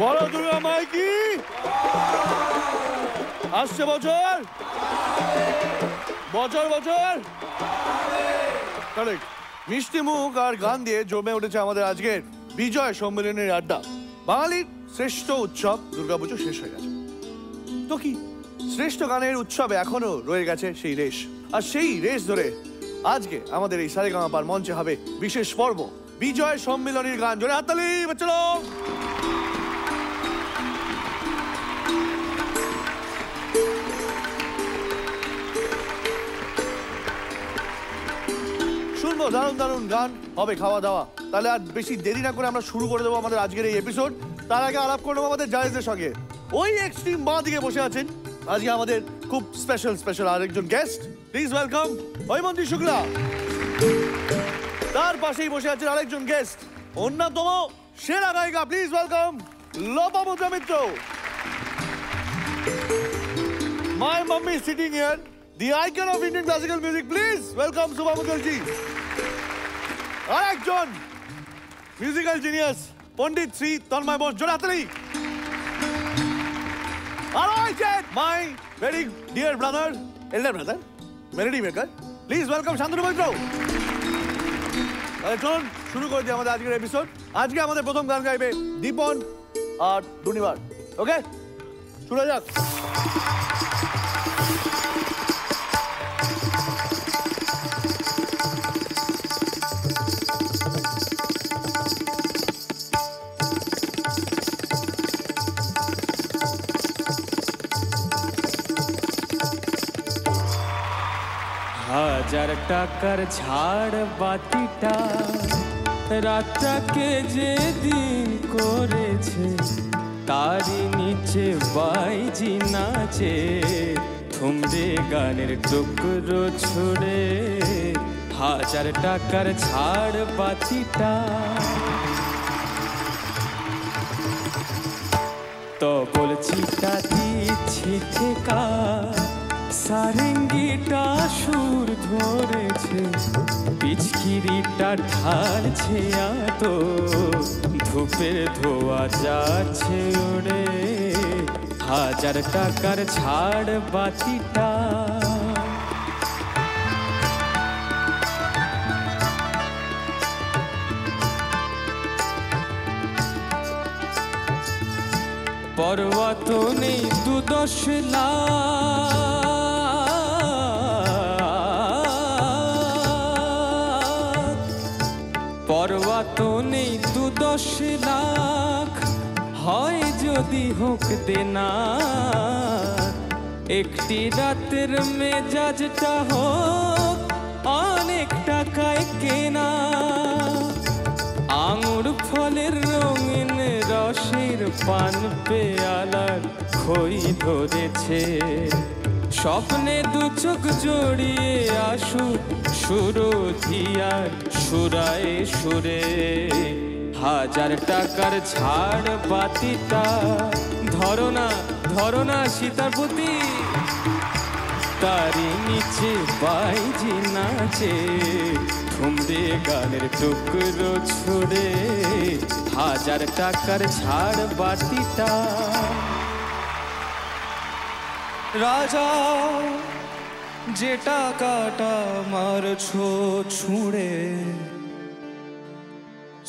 বড় দুর্গা মাই কি আসছে বছর বছর বছর কারেক্ট। মিষ্টি মুখ আর গান দিয়ে জমে উঠেছে আমাদের আজকের বিজয় সম্মেলনের আড্ডা। বাঙালির শ্রেষ্ঠ উৎসব দুর্গাপুজো শেষ হয়ে গেছে, তো কি শ্রেষ্ঠ গানের উৎসবে এখনো রয়ে গেছে সেই রেশ। আর সেই রেশ ধরে আজকে আমাদের এই সারেগামাপার মঞ্চে হবে বিশেষ পর্ব বিজয় সম্মেলনের গান। জোরে হাততালি চলো। শুনবো দারুণ দারুণ গান, হবে খাওয়া দাওয়া। তাহলে আর বেশি দেরি না করে আমরা শুরু করে দেবো আমাদের আজকের এই এপিসোড। তার আগে আলাপ করবো আমাদের জায়েজদের সঙ্গে। ওই এক্সট্রিম বাঁ দিকে বসে আছেন আজকে আমাদের খুব স্পেশাল আরেকজন guest. Please welcome Haimanti Shukla. তার পাশেই বসে আছেন আরেকজন গেস্ট, অন্যতম সেরা গায়িকা। Please welcome Lopamudra Mitra. My mummy sitting here, the icon of Indian classical music. Please welcome Subha Mukherjee. আরেকজন মিউজিক্যাল জিনিয়াস পণ্ডিত শ্রী তন্ময় বোস। জোরে হাততালি। আর my very dear brother, elder brother, melody maker. Please welcome Shantanu Moitra. চলুন শুরু করে দিই আমাদের আজকের এপিসোড। আজকে আমাদের প্রথম গান গাইবে দীপন আর দুনিবার। ওকে শুরু যাক। হাজার টাকার ছাড় বাতিটা রাতটাকে যে দিন করেছে, তারই নিচে বাইজি নাচে থুমরে গানের টুকরো ছুড়ে। হাজার টাকার ছাড় বাতিটা তো বলছিটা দিচ্ছি ঠেকা, সারেঙ্গিটা সুর ধরেছে, পিচকিরিটা ঢালছে আতো, ধূপের ধোয়া যাচ্ছে ওড়ে। হাজার টাকার ছাড় বাতিটা পরোয়া তো নেই 2-10 লাখ, পরোয়া তো নেই 2-10 লাখ, হয় যদি হোক দেনা, একটি রাতের মেজাজটা হোক অনেক টাকায় কেনা। আঙুর ফলের রঙিন রসের পান পেয়ালার খই ধরেছে, স্বপ্নে দু চোখ জড়িয়ে আসুক সুরধিয়ার সুরায় সুরে। 1000 টাকার ছাড় বাতিটা ধরো না সীতাপতি, তারই নিচে বাইজি নাচে ঠুমরে গানের টুকরো ছুড়ে। 1000 টাকার ছাড় বাতিটা। রাজা যে টাকাটা মারছো ছুঁড়ে,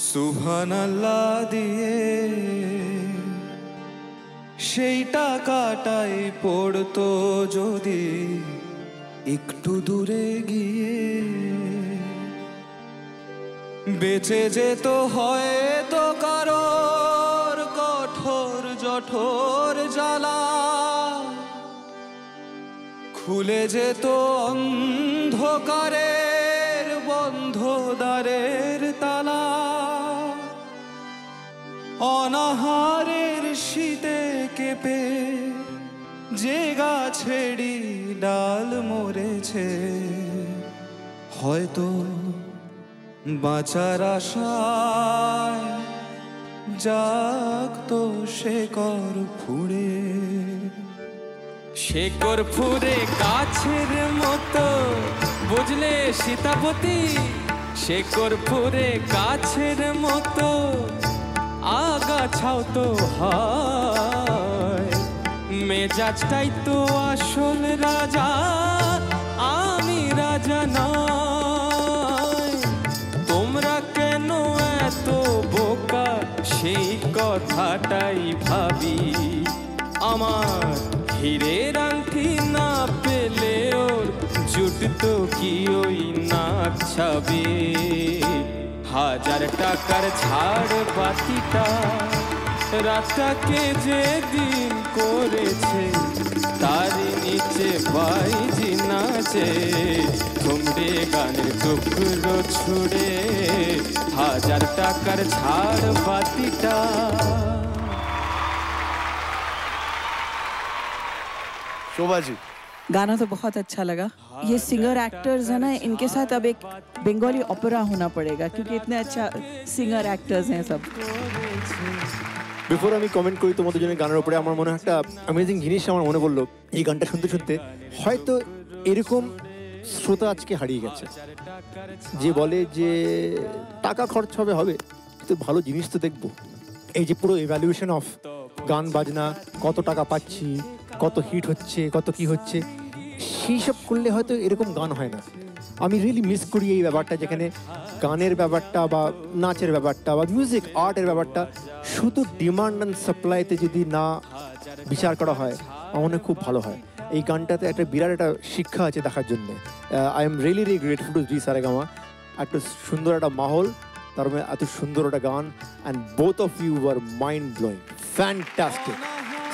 সুবহানাল্লাহ দিয়ে সেই টাকাটাই পড়তো যদি একটু দূরে গিয়ে, বেঁচে যেত হয়তো কারোর কঠোর জঠোর জ্বালা, খুলে যেত অন্ধকারের বন্ধ দ্বারের তালা। অনাহারের শীতে কেঁপে যে গাছেরই ডাল মরেছে, হয়তো বাঁচার আশায় জাগতো শেকর ফুঁড়ে। শেকর ফুরে গাছের মতো বুঝলে সীতাপতি, শেকর ফুরে গাছের মতো আগাছাও তো হয়। মেজাজটাই তো আসল রাজা, আমি রাজা নয়। তোমরা কেন এত বোকা সেই কথাটাই ভাবি, আমার হীরের আংটি না পেলে ওর জুটতো কি ওই নাক ছাবে। 1000 টাকার ছাড় বাতিটা রাতটাকে যে দিন করেছে, তার নিচে বাইজি নাচে ঠুমরে গানের টুকরো ছুড়ে। 1000 টাকার ছাড় বাতিটা। शोभाजी गाना तो बहुत अच्छा लगा। ये सिंगर एक्टर्स है ना, इनके साथ अब एक बंगाली ओपेरा होना पड़ेगा क्योंकि इतने अच्छा सिंगर एक्टर्स हैं सब। বিফোর আমি কমেন্ট করি তোমাদের জন্য গানের উপরে, আমার মনে হয় একটা অ্যামেজিং জিনিস আমার মনে পড়লো। এই গানটা শুনতে শুনতে হয়তো এরকম শ্রোতা আজকে হারিয়ে গেছে যে বলে যে টাকা খরচ হবে কিন্তু ভালো জিনিস তো দেখবো। এই যে পুরো ইভ্যালুয়েশন অফ গান বাজনা, কত টাকা পাচ্ছি, কত হিট হচ্ছে, কত কি হচ্ছে, সেই সব করলে হয়তো এরকম গান হয় না। আমি রিয়েলি মিস করি এই ব্যাপারটা, যেখানে গানের ব্যাপারটা বা নাচের ব্যাপারটা বা মিউজিক আর্টের ব্যাপারটা শুধু ডিমান্ড অ্যান্ড সাপ্লাইতে যদি না বিচার করা হয়, আমার মনে হয় খুব ভালো হয়। এই গানটাতে একটা বিরাট একটা শিক্ষা আছে দেখার জন্যে। I am really grateful to Zee Saregama. একটা সুন্দর একটা মাহল, তার মধ্যে এত সুন্দর একটা গান, and both of you are mind blowing, fantastic.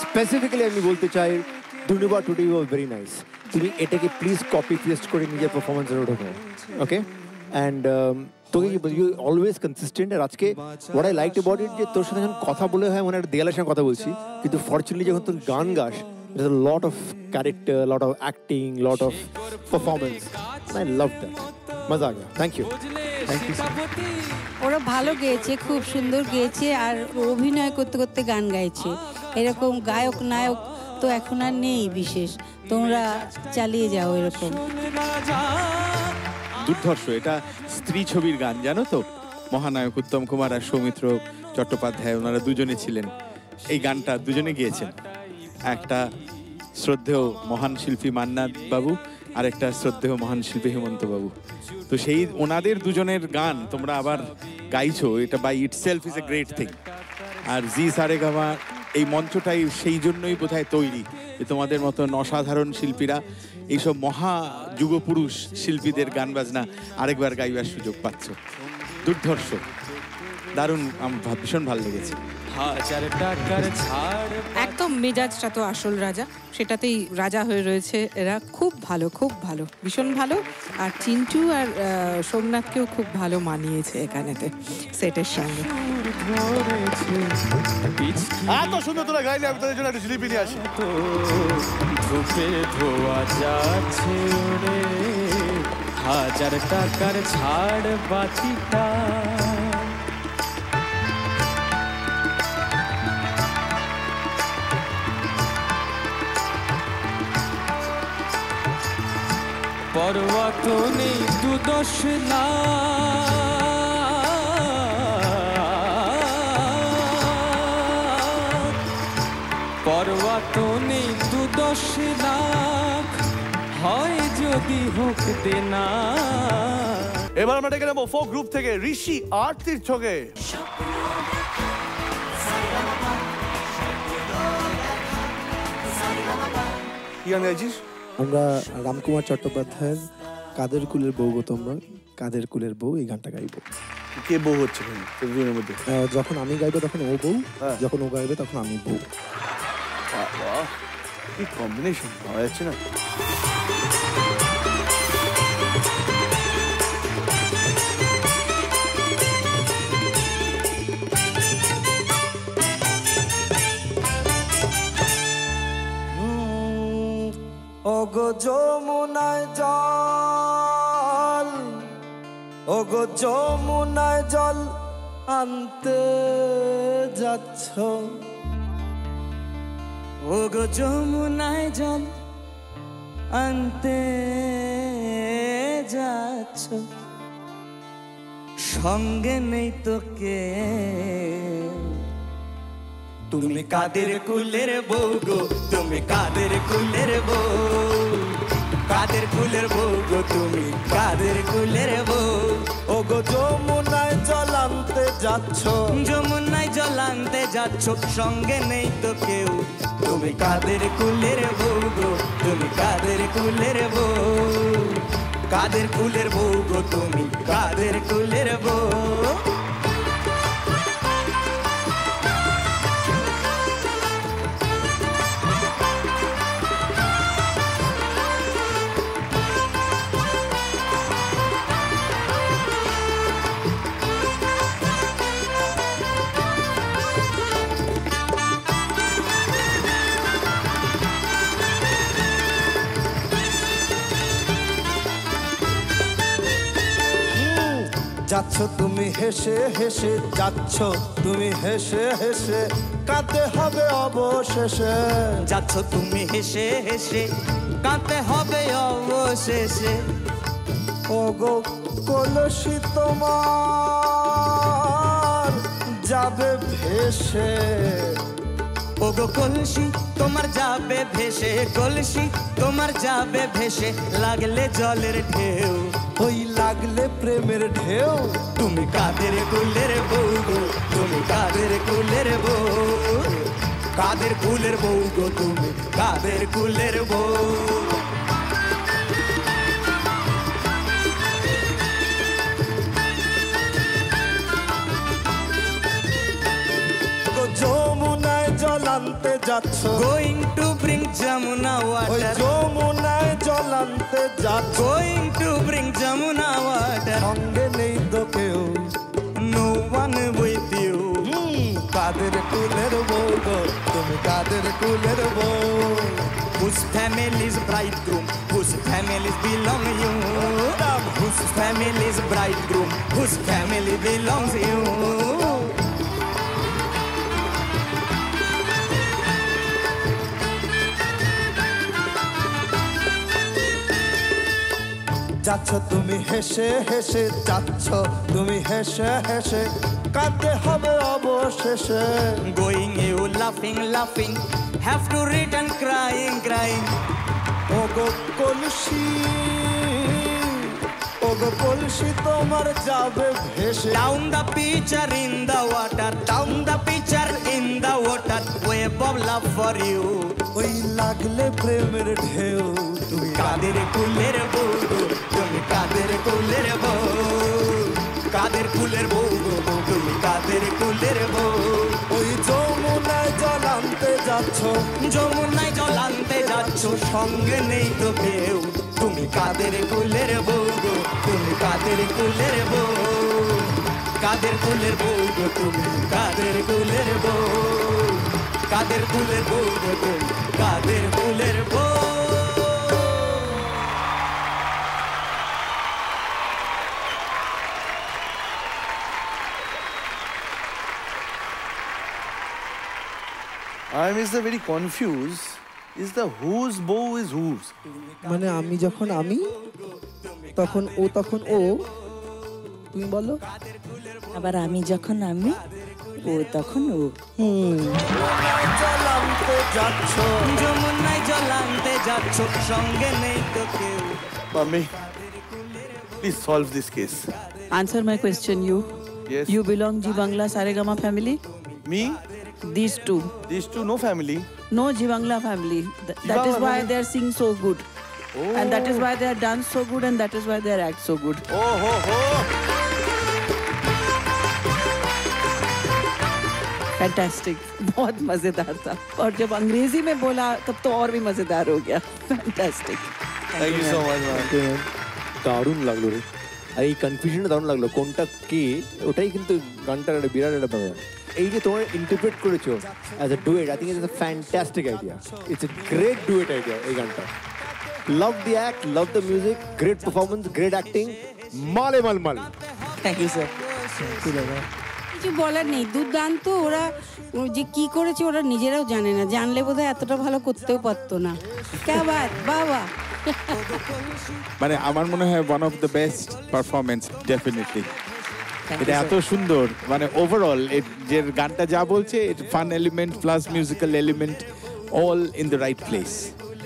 Specifically আমি বলতে চাই দুনিবা today you are very nice. তুমি এটাকে প্লিজ কপি পেস্ট করে নিজের পারফরমেন্সের ওঠো, ওকে? অ্যান্ড তোকে ইউ অলওয়েজ কনসিস্টেন্ট। আর আজকে what I like about it, যে তোর সাথে যখন কথা বলে হয় মনে একটা দেয়ালের সঙ্গে কথা বলছি, কিন্তু ফর্চুনেটলি যখন তোর গান গাস, there's a lot of character, lot of acting, lot of performance, and I love that. মজা আ গয়া। Thank you. Thank you. ওরা ভালো গেয়েছে, খুব সুন্দর গেয়েছে, আর অভিনয় করতে করতে গান গাইছে। এরকম গায়ক নায়ক তো এখন আর নেই বিশেষ, তোমরা চালিয়ে যাও এরকম। দুর্ধর্ষ, এটা স্ত্রী ছবির গান, জানো তো? মহানায়ক উত্তম কুমার আর সৌমিত্র চট্টোপাধ্যায়, ওনারা দুজনে ছিলেন। এই গানটা দুজনে গিয়েছেন, একটা শ্রদ্ধেয় মহান শিল্পী মান্নাত বাবু আর একটা শ্রদ্ধেয় মহান শিল্পী হেমন্ত বাবু। তো সেই ওনাদের দুজনের গান তোমরা আবার গাইছো, এটা by itself is a great thing. আর জি সারেগামা এই মঞ্চটাই সেই জন্যই বোধহয় তৈরি, যে তোমাদের মতন অসাধারণ শিল্পীরা এইসব মহা যুগপুরুষ শিল্পীদের গান বাজনা আরেকবার গাইবার সুযোগ পাচ্ছ। দুর্ধর্ষ। দারুণ, আমার ভীষণ ভালো লেগেছে। হাজার টাকার ছাড় একদম মেজাজটা তো আসল রাজা, সেটাতেই রাজা হয়ে রয়েছে এরা। খুব ভালো, খুব ভালো, ভীষণ ভালো। আর চিন্টু আর সোমনাথকেও খুব ভালো মানিয়েছে এখানেতে সেটের সঙ্গে। এত সুন্দর তোরা গাইলে আমি তোদের জন্য একটা জিলিপি নিয়ে আসি। ধূপে ধোয়া যাচ্ছে রে হাজার টাকার ছাড় বাতিটা। পরোয়া তো নেই 2-10 লাখ, পরোয়া তো নেই 2-10 লাখ, হয় যদি হোক দেনা। এবার আমরা ডেকে নেবো ফোক গ্রুপ থেকে ঋষি আর তীর্থকে। কি গান গাইছিস? আমরা রামকুমার চট্টোপাধ্যায়ের কাদের কুলের বউ গো তোমরা, কাদের কুলের বউ, এই গানটা গাইবো। কে বউ হচ্ছে তোদের মধ্যে? যখন আমি গাইবো তখন ও বউ, হ্যাঁ। যখন ও গাইবে তখন আমি বউ। বাহ, কি কম্বিনেশন, পাওয়া যাচ্ছে না। ওগো যমুনায় জল, ওগো যমুনায় জল আনতে যাচ্ছ, ওগো যমুনায় জল আনতে যাচ্ছ, সঙ্গে নেই তোকে, তুমি কাদের কুলের বউ গো, তুমি কাদের কুলের বউ, কাদের কুলের বউ গো, তুমি কাদের কুলের বউ। ওগো যমুনায় জল আনতে যাচ্ছ, যমুনায় জল আনতে যাচ্ছ, সঙ্গে নেই তো কেউ, তুমি কাদের কুলের বউ গো, তুমি কাদের কুলের বউ, কাদের কুলের বউ গো, তুমি কাদের কুলের বউ। যাচ্ছ তুমি হেসে হেসে, যাচ্ছ তুমি হেসে হেসে, কাঁদতে হবে অবশেষে, যাচ্ছ তুমি হেসে হেসে, কাঁদতে হবে অবশেষে, ওগো কলসি তোমার যাবে ভেসে, ওগো কলসি তোমার যাবে ভেসে, কলসি তোমার যাবে ভেসে, লাগলে জলের ঢেউ, ওই লাগলে প্রেমের ঢেউ, তুমি কাদের কুলের বউ গো, তুমি কাদের কুলের বউ, কাদের কুলের বউ গো, তুমি কাদের কুলের বউ। যমুনায় জল আনতে যাচ্ছ, going to bring Yamuna water, যমুনায় জল আনতে যাচ্ছ, going to bring Yamuna water, সঙ্গে নেই তো কেউ, নো ওয়ান উইথ ইউ, কাদের কুলের বউ গো, তুমি কাদের কুলের বউ। Whose family's bridegroom, whose families belong you, whose family's bridegroom, whose family belongs you. যাচ্ছ তুমি হেসে হেসে, যাচ্ছ তুমি হেসে হেসে, কাঁদতে হবে অবশেষে, গোয়িং ইউ লাফিং লাফিং, have to return crying crying, ওগো কলসি, ওগো কলসি তোমার যাবে ভেসে, down the pitcher in the water, down the pitcher in the water, wave of love for you, ওই লাগলে প্রেমের ঢেউ, তুমি কাদের কুলের বউ, তুমি কাদের কুলের বউ, কাদের কুলের বউ গো তুমি কাদের কুলের বউ ওই যমুনায় জল আনতে যাচ্ছ যমুনায় জল আনতে যাচ্ছ সঙ্গে নেই তো কেউ তুমি কাদের কুলের বউ গো তুমি কাদের কুলের বউ কাদের কুলের বউ গো তুমি কাদের কুলের বউ কাদের কুলের বউ গো তুমি কাদের কুলের বউ I am very confused. Is the whose bow is whose? মানে আমি যখন আমি তখন ও তুমি বলো আবার আমি যখন আমি ও তখন ও জল আনতে যাচ্ছ যমুনায় জল আনতে যাচ্ছ সঙ্গে নেই তো কেউ Mummy, please solve this case. Answer my question, you. Yes. You belong G Bangla Saregama family? Me? These two. These two, no family. No G Bangla family. That is Bangla why family. they are sing so good. Oh. And that is why they are dance so good and that is why they are act so good. Oh, ho, ho. Fantastic. बहुत मजेदार था और जब अंग्रेजी में बोला तब तो और भी मजेदार हो गया. Fantastic. Thank you so much, man. দারুণ লাগলো রে আর এই কনফিউশনটা দারুণ লাগলো কোনটা কে ওটাই কিন্তু গানটার একটা বিরাট একটা ব্যাপার এই যে তোমার ইন্টারপ্রেট করেছো as a duet I think it's a fantastic idea it's a great duet idea এই গানটা love the act love the music great performance great acting মালে মাল Thank you, sir. কিছু বলার নেই দুর্দান্ত ওরা যে কি করেছে ওরা নিজেরাও জানে না জানলে বোধহয় এতটা ভালো করতেও পারতো না কে বাত বাবা মানে আমার মনে হয় one of the best performance definitely এটা এত সুন্দর মানে ওভারঅল যে গানটা যা বলছে fun element plus musical element all in the right place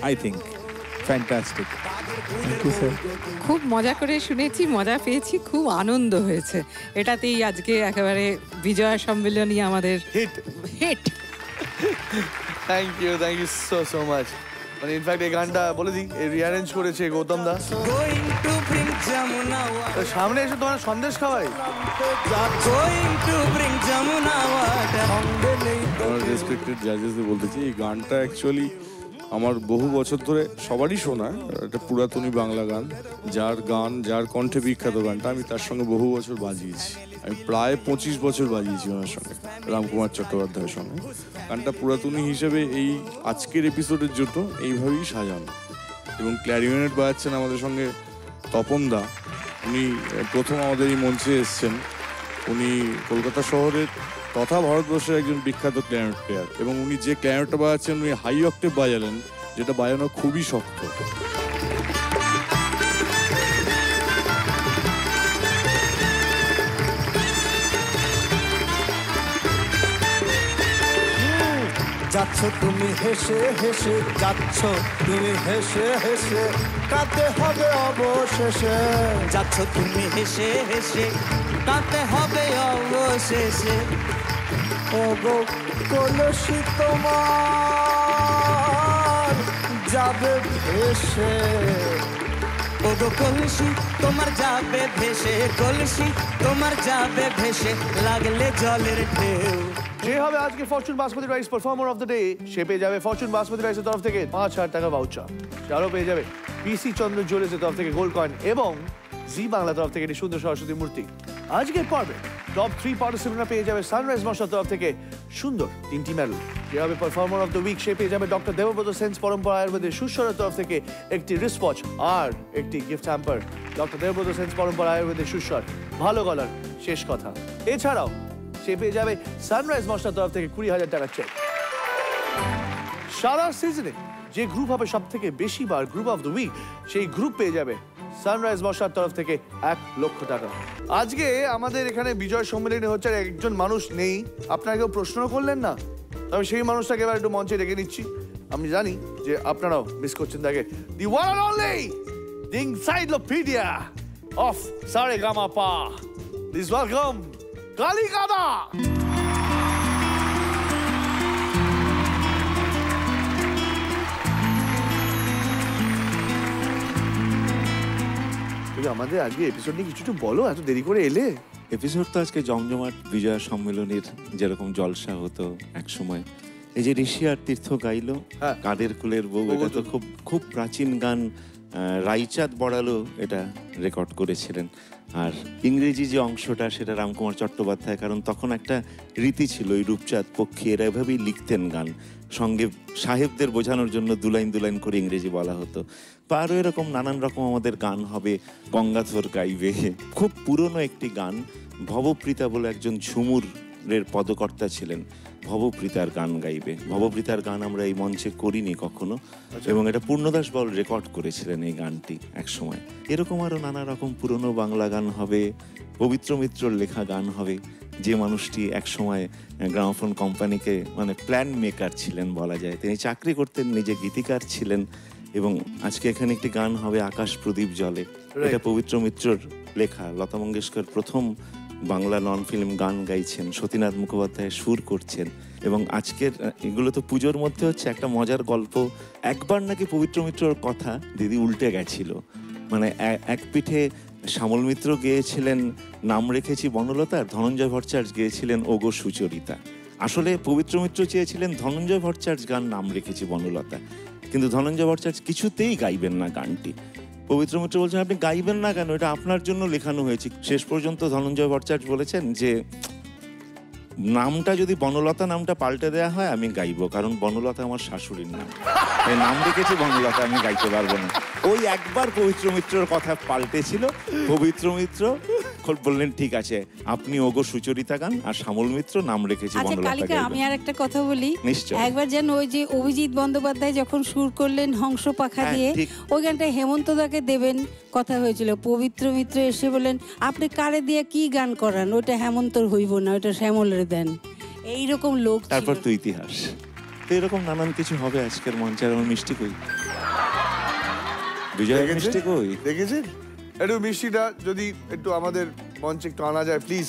I think fantastic খুব মজা করে শুনেছি মজা পেয়েছি খুব আনন্দ হয়েছে এটাতেই আজকে একেবারে বিজয়া সম্মেলনী আমাদের Hit. Hit Thank you so much. মানে ইনফ্যাক্ট এই গানটা বলে দিই রিঅ্যারেঞ্জ করেছে Gautam da going to bring Yamuna তো সামনে এসে তোমার সন্দেশ খাওয়াই going to bring Yamuna water সঙ্গে নেই তো আমার রেসপেক্টেড জাজেসদের বলতেছি এই গানটা অ্যাকচুয়ালি আমার বহু বছর ধরে সবারই শোনা একটা পুরাতনী বাংলা গান যার কণ্ঠে বিখ্যাত গানটা আমি তার সঙ্গে বহু বছর বাজিয়েছি আমি প্রায় 25 বছর বাজিয়েছি ওনার সঙ্গে রামকুমার চট্টোপাধ্যায়ের সঙ্গে গানটা পুরাতনী হিসেবে এই আজকের এপিসোডের জন্য এইভাবেই সাজানো এবং ক্ল্যারিনেট বাজাচ্ছেন আমাদের সঙ্গে তপন দা উনি প্রথম আমাদের এই মঞ্চে এসছেন উনি কলকাতা শহরের তথা ভারতবর্ষের একজন বিখ্যাত ক্ল্যারিনেট প্লেয়ার এবং উনি যে ক্ল্যারিনেটটা বাজাচ্ছেন উনি হাই অক্টেভ বাজালেন যেটা বাজানো খুবই শক্ত যাচ্ছ তুমি হেসে হেসে যাচ্ছ তুমি হেসে হেসে কাঁদতে হবে অবশেষে যাচ্ছ তুমি হেসে হেসে কাঁদতে হবে অবশেষে ও গো কলসি তোমার যাবে ভেসে ও গো কলসি তোমার যাবে ভেসে কলসি তোমার যাবে ভেসে লাগলে জলের ঢেউ যে হবে আজকে Fortune basmati rice performer of the day সে পেয়ে যাবে ফরচুন বাসমতি রাইসের তরফ থেকে 5,000 টাকা ভাউচার আরও পেয়ে যাবে পিসি চন্দ্র জুয়েলার্সের তরফ থেকে গোল্ড কয়েন এবং জি বাংলা তরফ থেকে একটি সুন্দর সরস্বতী মূর্তি আজকের পর্বে টপ 3 পার্টিসিপেন্টরা পেয়ে যাবে সানরাইজ মশার তরফ থেকে সুন্দর 3টি মেডেল যে হবে পারফর্মার অফ দ্য উইক সে পেয়ে যাবে ডক্টর দেবব্রত সেন্স পরম্পরা আয়ুর্বেদের সুস্বরের তরফ থেকে একটি রিস্পচ আর একটি gift hamper doctor Debabrata sense পরম্পরা আয়ুর্বেদের সুস্বর ভালো গলার শেষ কথা এছাড়াও সে পেয়ে যাবে সানরাইজ মশলার তরফ থেকে 20,000 টাকা চেক সারা সিজনে যে গ্রুপ হবে সব থেকে বেশি বার গ্রুপ অফ দ্য উইক সেই গ্রুপ পেয়ে যাবে সানরাইজ মশলার তরফ থেকে 1 লক্ষ টাকা আজকে আমাদের এখানে বিজয় সম্মেলনী হচ্ছে আর একজন মানুষ নেই আপনারা কেউ প্রশ্ন করলেন না তবে সেই মানুষটাকে এবার একটু মঞ্চে ডেকে নিচ্ছি আমি জানি যে আপনারাও মিস করছেন তাকে the one and only the encyclopedia of Saregamapa please welcome কালিকাদা আমাদের আজকে এপিসোড নিয়ে কিছু বলো এত দেরি করে এলে এপিসোড তো আজকে জমজমাট। বিজয়া সম্মেলনের যেরকম জলসা হতো এক সময়, এই যে ঋষি আর তীর্থ গাইলো হ্যাঁ। কাদের কুলের বউ, এটা তো খুব খুব প্রাচীন গান। রাইচাঁদ বড়ালো এটা রেকর্ড করেছিলেন। আর ইংরেজি যে অংশটা সেটা রামকুমার চট্টোপাধ্যায়, কারণ তখন একটা রীতি ছিল, ওই রূপচাঁদ পক্ষী এরা এভাবেই লিখতেন গান, সঙ্গে সাহেবদের বোঝানোর জন্য দুলাইন দুলাইন করে ইংরেজি বলা হতো। বা আরও এরকম নানান রকম আমাদের গান হবে, গঙ্গাধর গাইবে। খুব পুরনো একটি গান, ভবপ্রীতা বলে একজন ঝুমুরের পদকর্তা ছিলেন, ভবপ্রীতার গান গাইবে। ভবপ্রীতার গান আমরা এই মঞ্চে করিনি কখনো, এবং এটা পূর্ণদাস বল রেকর্ড করেছিলেন এই গানটি এক সময়। এরকম আরও নানা রকম পুরনো বাংলা গান হবে, পবিত্র মিত্রর লেখা গান হবে, যে মানুষটি এক সময় গ্রামোফোন কোম্পানিকে মানে প্ল্যান মেকার ছিলেন বলা যায়। তিনি চাকরি করতেন, নিজে গীতিকার ছিলেন। এবং আজকে এখানে একটি গান হবে আকাশ প্রদীপ জলে, এটা পবিত্র মিত্রর লেখা। লতা মঙ্গেশকর প্রথম বাংলা নন ফিল্ম গান গাইছেন, সতীনাথ মুখোপাধ্যায় সুর করছেন। এবং আজকের এগুলো তো পুজোর মধ্যে হচ্ছে। একটা মজার গল্প, একবার নাকি পবিত্র মিত্রর কথা দিদি উল্টে গেছিল। মানে এক পিঠে শ্যামল মিত্র গেয়েছিলেন নাম রেখেছি বনলতার, ধনঞ্জয় ভট্টাচার্য গেয়েছিলেন ওগো সুচরিতা। আসলে পবিত্র মিত্র চেয়েছিলেন ধনঞ্জয় ভট্টাচার্য গান নাম রেখেছি বনলতা, কিন্তু ধনঞ্জয় ভট্টাচার্য কিছুতেই গাইবেন না গানটি। পবিত্র মিত্র বলছেন আপনি গাইবেন না কেন, এটা আপনার জন্য লেখানো হয়েছে। শেষ পর্যন্ত ধনঞ্জয় ভট্টাচার্য বলেছেন যে নামটা যদি বনলতা নামটা পাল্টে দেওয়া হয় আমি গাইবো, কারণ বনলতা আমার শাশুড়ির নাম, এই নাম রেখেছি বনলতা, আমি গাইতে পারবো না। ওই একবার পবিত্র মিত্রর কথা পাল্টেছিল। পবিত্র মিত্র বললেন ঠিক আছে আপনি ওগো সুচরিতা গান, আর শ্যামল মিত্র নাম রেখেছি আচ্ছা বনলতা কালিকা, গাইবেন। আমি আর একটা কথা বলি। নিশ্চয়। একবার যেন ওই যে অভিজিৎ বন্দ্যোপাধ্যায় যখন সুর করলেন হংস পাখা হ্যাঁ, দিয়ে, ঠিক। ওই গানটা হেমন্তদাকে দেবেন কথা হয়েছিল। পবিত্র মিত্র এসে বলেন আপনি কারে দিয়ে কি গান করান, ওটা হেমন্তর হইব না, ওটা শ্যামলের দেন। এইরকম লোক ছিল। তারপর তো ইতিহাস। তো এরকম নানান কিছু হবে আজকের মঞ্চে। আর আমার মিষ্টি কই, বিজয় মিষ্টি কই? দেখেছেন? একটু মিষ্টিটা যদি একটু আমাদের মঞ্চে একটু আনা যায় প্লিজ।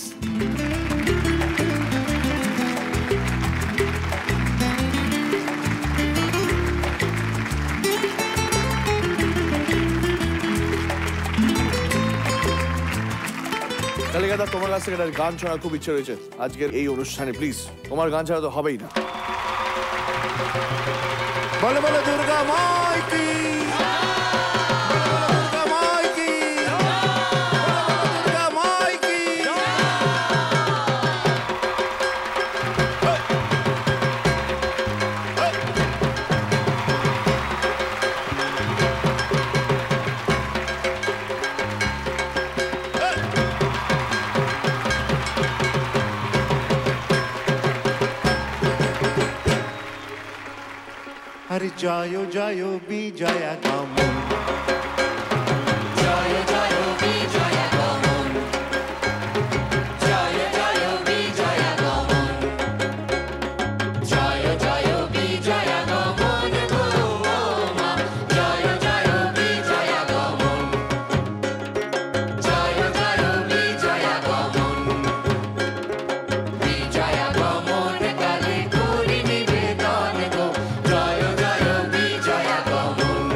কালিকাদা, তোমার কাছ থেকে একটা গান শোনার খুব ইচ্ছে রয়েছে আজকের এই অনুষ্ঠানে, প্লিজ। তোমার গান ছাড়া তো হবেই না। বলে বলে দুর্গা মাই কি, দুর্গা মাই কি, দুর্গা মাই কি। আরে জয় জয় বিজয়া গমন, জয় জয় বিজয়া গমন, জয় জয় বিজয়া গমন, জয় জয় বিজয়া গমন গো মা, জয় জয় বিজয়া গমন, জয় জয় বিজয়া গমন, বিজয়া গমন কালে করি নিবেদন গো, জয় জয় বিজয়া গমন।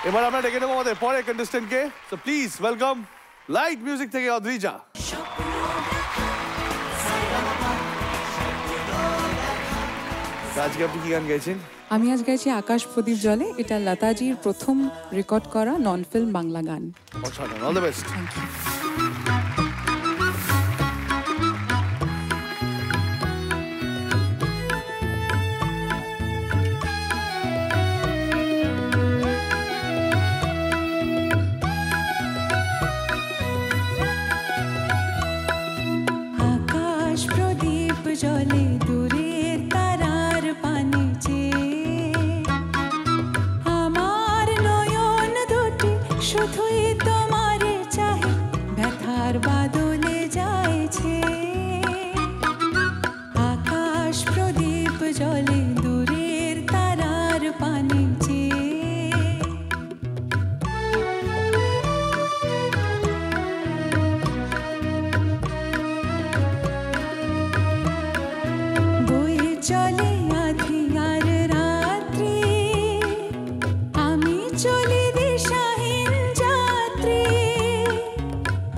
এবার আমরা ডেকে নেবো আমাদের পরের কন্টেস্টেন্টকে। So please welcome light music থেকে অদ্রিজা। আজকে আপনি কি গান গাইছেন? আমি আজ গাইছি আকাশ প্রদীপ জলে। এটা লতাজির প্রথম রেকর্ড করা নন ফিল্ম বাংলা গান। অসাধারণ, অল দ্য বেস্ট। আকাশ প্রদীপ জলে দূরের তারার পানে চেয়ে আমার নয়ন দুটি শুধুই তোমারে চাহে, ব্যথার বাদলে যাইছে। আকাশ প্রদীপ জলে দূরের তারার পানে চেয়ে বয়ে চলে আঁধিয়ার রাত্রি, আমি চলি দিশাহীন যাত্রী।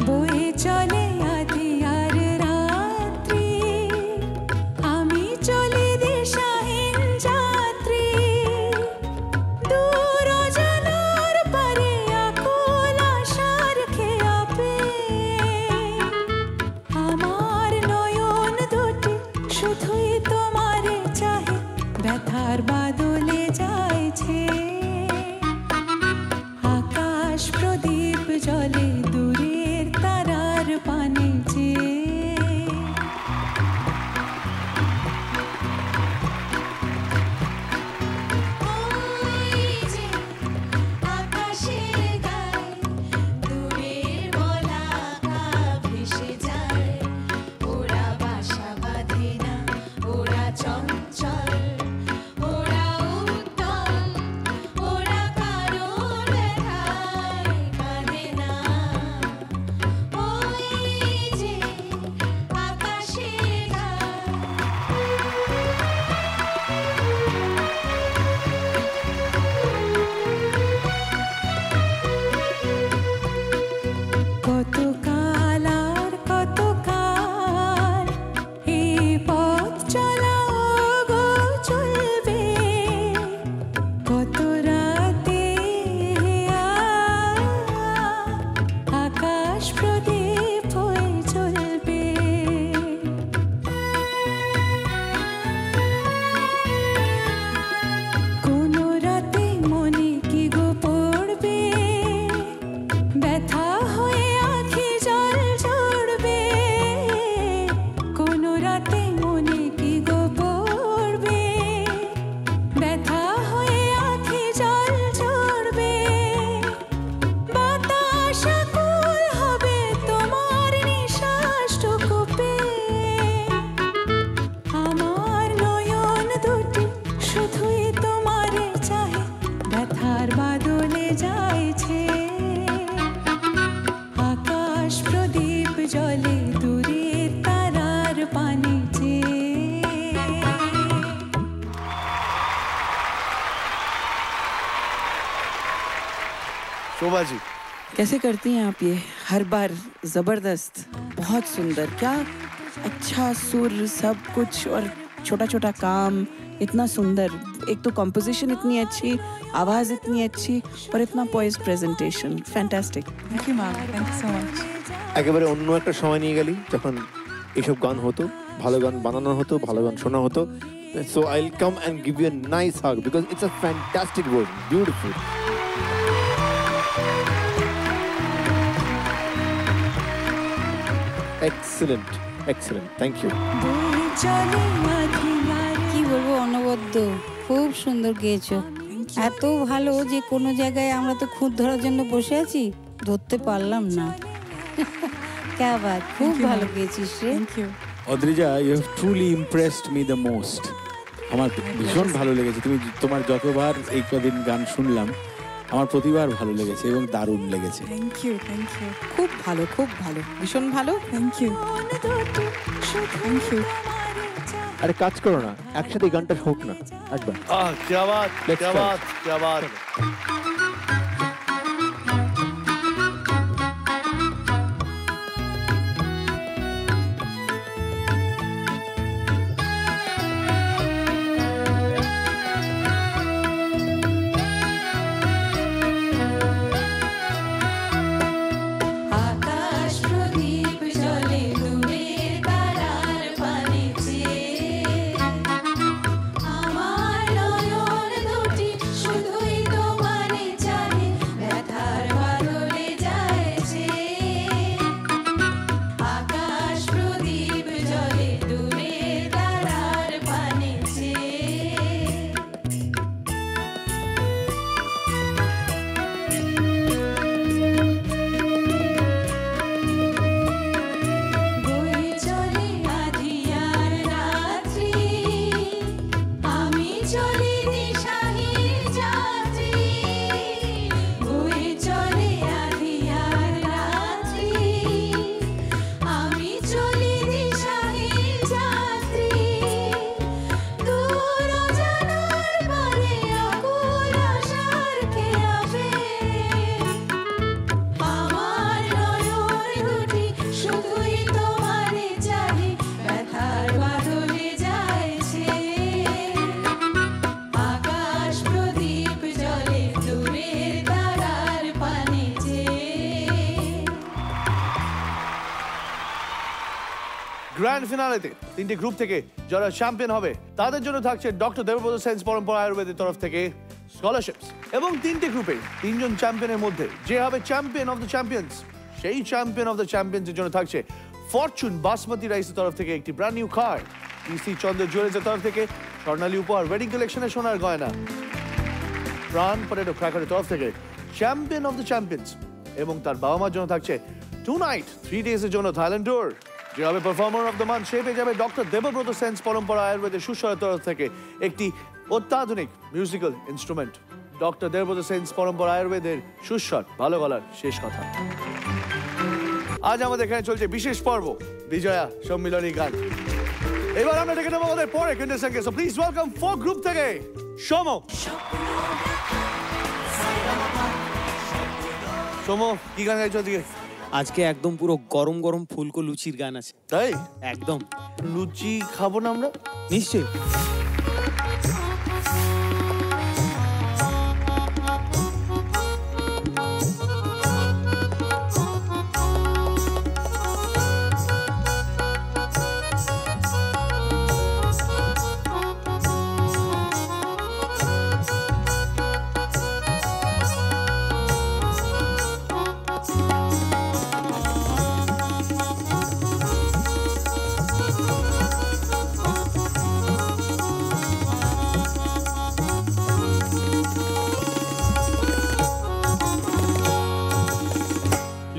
বয়ে চলে আঁধিয়ার রাত্রি, আমি চলি দিশাহীন যাত্রী। দূর অজানার পারে আকুল আশার খেয়া পেয়ে আমার নয়ন দুটি শুধুই তোমারে চাহে, ব্যথার বাদলে যাইছে। আকাশ প্রদীপ জলে দূরের তারার পানে চেয়ে আকাশের গায়ে দূরের বলাকা ভেসে যায়। ওরা বাসা বাঁধে না, ওরা চঞ্চল, ওরা উত্তম, ওরা কারো ব্যথায় কাঁদে না। ওই যে আকাশের গায়ে কত কাল আর কত কাল এই পথ চলা গো চলবে। কত রাতে আকাশ প্রদীপ হয়ে চলবে। কোন রাতে মনে কি গো পড়বে, ব্যথা হয়ে আঁখি জল ঝরবে। কোন রাতে মনে কি গো পড়বে, ব্যথা হয়ে আঁখি জল ঝরবে। বাতাস আকুল হবে তোমার নিঃশ্বাসটুকু পেয়ে। আমার নয়ন দুটি শুধুই তোমারে চাহে, ব্যথার বাদলে যাইছে। আকাশ প্রদীপ জলে দূরের তারার পানে চেয়ে शोभा जी, कैसे करती हैं आप ये हर बार? जबरदस्त, बहुत सुंदर, क्या अच्छा सुर, सब कुछ, और छोटा छोटा काम इतना सुंदर। एक तो कंपोजिशन इतनी अच्छी, आवाज इतनी अच्छी, और इतना poise presentation, fantastic. Thank you ma'am, thank you so much. একেবারে অন্য একটা সময় নিয়ে গেলি যখন এসব গান হতো, ভালো গান বানানো হতো, ভালো গান শোনা হতো। So I will come and give you a nice hug because it's a fantastic word, beautiful. Excellent, excellent, thank you. বয়ে চলে আঁধিয়ার কি বলবো, অনবদ্য, খুব সুন্দর গেয়েছো। এত ভালো যে কোনো জায়গায় আমরা তো খুঁত ধরার জন্য বসে আছি, ধরতে পারলাম না। ক্যা বাত, খুব ভালো গেয়েছিস রে। Thank you. Adrija, you have truly impressed me the most. আমার ভীষণ ভালো লেগেছে। তোমার যতবার এই কদিন গান শুনলাম, আমার প্রতিবার ভালো লেগেছে এবং দারুণ লেগেছে। থ্যাংক ইউ, থ্যাংক ইউ, খুব ভালো, খুব ভালো, ভীষণ ভালো। Thank you, thank you. আরে কাজ করো না, একসাথে এই গানটা হোক না একবার। क्या बात, Let's क्या try. बात, क्या बात। গ্র্যান্ড ফিনালেতে 3টে গ্রুপ থেকে যারা চ্যাম্পিয়ন হবে তাদের জন্য থাকছে ডক্টর দেবব্রত সেন্স পরম্পরা আয়ুর্বেদের তরফ থেকে স্কলারশিপস, এবং 3টে গ্রুপে 3জন চ্যাম্পিয়নের মধ্যে যে হবে চ্যাম্পিয়ন অফ দ্য চ্যাম্পিয়ন্স, সেই চ্যাম্পিয়ন অফ দ্য চ্যাম্পিয়ন্সের জন্য থাকছে ফরচুন বাসমতি রাইসের তরফ থেকে একটি ব্র্যান্ড নিউ কার, পিসি চন্দ্র জুয়েলার্সের তরফ থেকে স্বর্ণালী উপহার ওয়েডিং কালেকশনের সোনার গয়না, প্রাণ পটেটো ক্র্যাকারের তরফ থেকে চ্যাম্পিয়ন অফ দ্য চ্যাম্পিয়ন্স, এবং তার বাবা মার জন্য থাকছে 2 নাইট 3 ডেজের জন্য থাইল্যান্ড ট্যুর। যে হবে পারফর্মার অফ দ্য মান্থ সে পেয়ে যাবে ডক্টর দেবব্রত সেন্স পরম্পরা আয়ুর্বেদের সুস্বরের তরফ থেকে একটি অত্যাধুনিক musical instrument. Doctor Debabrata sense পরম্পরা আয়ুর্বেদের সুস্বর, ভালো গলার শেষ কথা। আজ আমাদের এখানে চলছে বিশেষ পর্ব বিজয়া সম্মিলনী গান। এবার আমরা ডেকে নেবো আমাদের পরে কন্টেস্ট্যান্টকে, সো প্লিজ ওয়েলকাম 4 গ্রুপ থেকে সোম। সোম, কি গান গাইছো আজকে? আজকে একদম পুরো গরম গরম ফুলকো লুচির গান আছে। তাই? একদম। লুচি খাবো না আমরা? নিশ্চয়ই।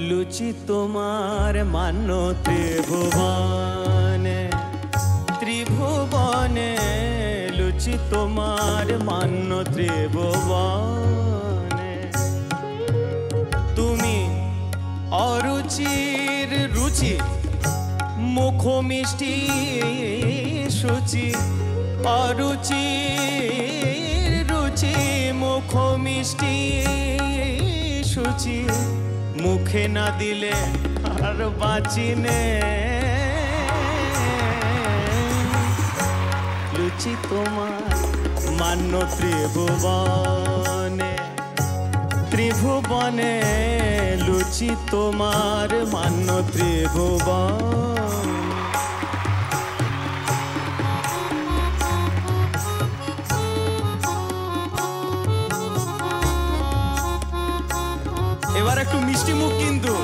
লুচি তোমার মান্য ত্রিভুবনে, ত্রিভুবনে লুচি তোমার মান্য ত্রিভুবনে। তুমি অরুচির রুচি, মুখ মিষ্টি সুচি, অরুচির রুচি মুখ মিষ্টি সুচি, মুখে না দিলে আর বাঁচিনে। লুচি তোমার মান্য ত্রিভুবনে, ত্রিভুবনে লুচি তোমার মান্য ত্রিভুবন। এবার একটু মিষ্টি মুখ কিন্তু।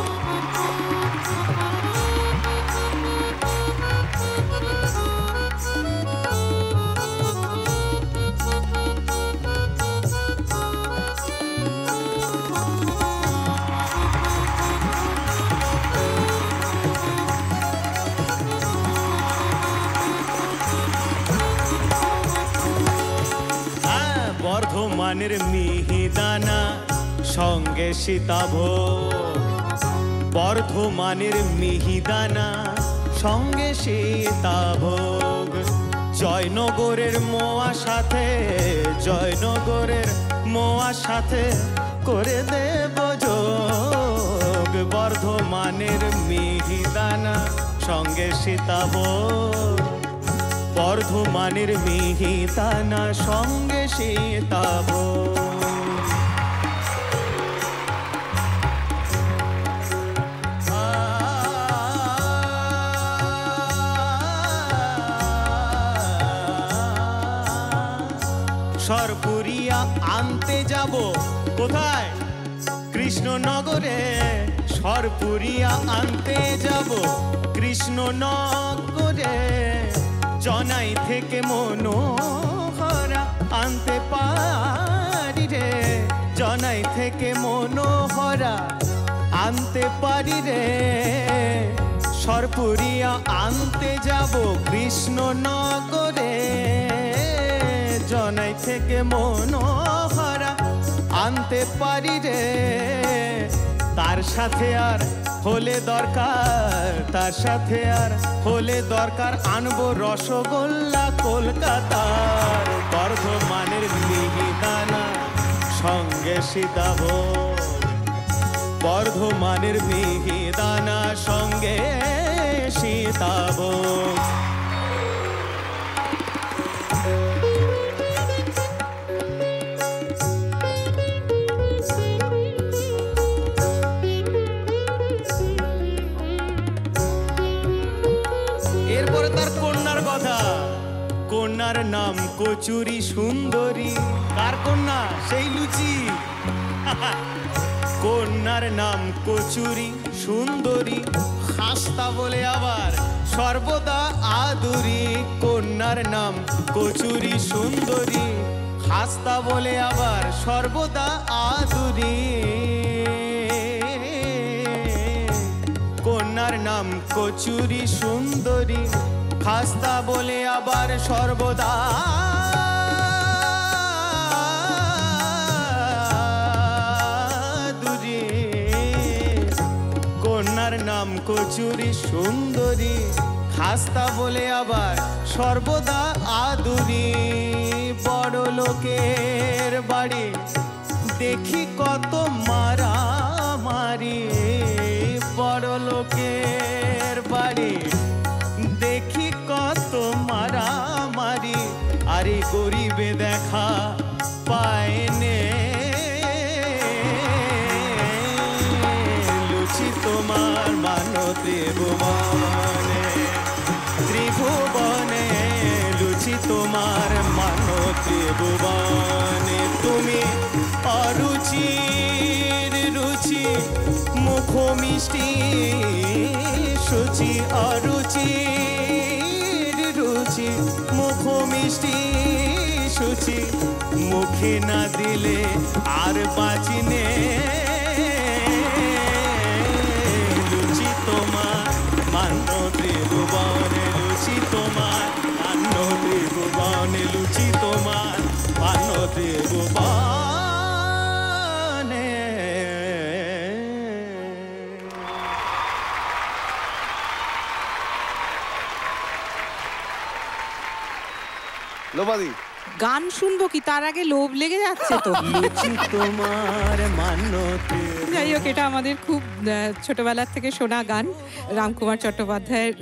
বর্ধমানের মিহিদানা সঙ্গে সীতাভোগ, বর্ধমানের মিহিদানা সঙ্গে সীতাভোগ, জয়নগরের মোয়া সাথে, জয়নগরের মোয়া সাথে করে দেব যোগ। বর্ধমানের মিহিদানা সঙ্গে সীতাভোগ, বর্ধমানের মিহিদানা সঙ্গে সীতাভোগ। সরপুরিয়া আনতে যাব কোথায়? কৃষ্ণনগরে। সরপুরিয়া আনতে যাব কৃষ্ণনগরে, জনাই থেকে মনোহরা আনতে পারি রে, জনাই থেকে মনোহরা আনতে পারি রে। সরপুরিয়া আনতে যাব কৃষ্ণনগরে, জনাই থেকে মনোহরা আনতে পারি রে। তার সাথে আর হলে দরকার, তার সাথে আর হলে দরকার আনবো রসগোল্লা কলকাতার। বর্ধমানের মিহিদানা সঙ্গে সীতাভোগ, বর্ধমানের মিহিদানা সঙ্গে সীতাভোগ। নাম কচুরি সুন্দরী। কার কন্যা? সেই লুচি। কন্যার নাম কচুরি সুন্দরী, খাস্তা বলে আবার সর্বদা আদুরি। কন্যার নাম কচুরি সুন্দরী, খাস্তা বলে আবার সর্বদা আদুরি। কন্যার নাম কচুরি সুন্দরী, খাস্তা বলে আবার সর্বদা আদুরি। কন্যার নাম কচুরি সুন্দরী, খাস্তা বলে আবার সর্বদা আদুরি। বড় লোকের বাড়ি দেখি কত মারামারি, বড় লোকের বাড়ি দেখি কত মারামারি, আরে গরিবে দেখা পায়নে। লুচি তোমার মানো ত্রিভুবনে, ত্রিভুবনে লুচি তোমার মানো ত্রিভুবনে। তুমি অরুচির রুচি, মুখ মিষ্টি সুচি। অরুচির রুচি, মুখ মিষ্টি সুচি। মুখে না দিলে আর বাঁচিনে। লুচি তোমার মানো ত্রিভুবনে, লুচি তোমার মানো ত্রিভুবনে, লুচি তোমার মানো ত্রিভুবনে। লোপাদি গান শুনবো কি তার আগে লোভ লেগে যাচ্ছে তো। লুচি তোমার মানো। যাই হোক, এটা আমাদের খুব ছোটবেলার থেকে শোনা গান। রামকুমার চট্টোপাধ্যায়ের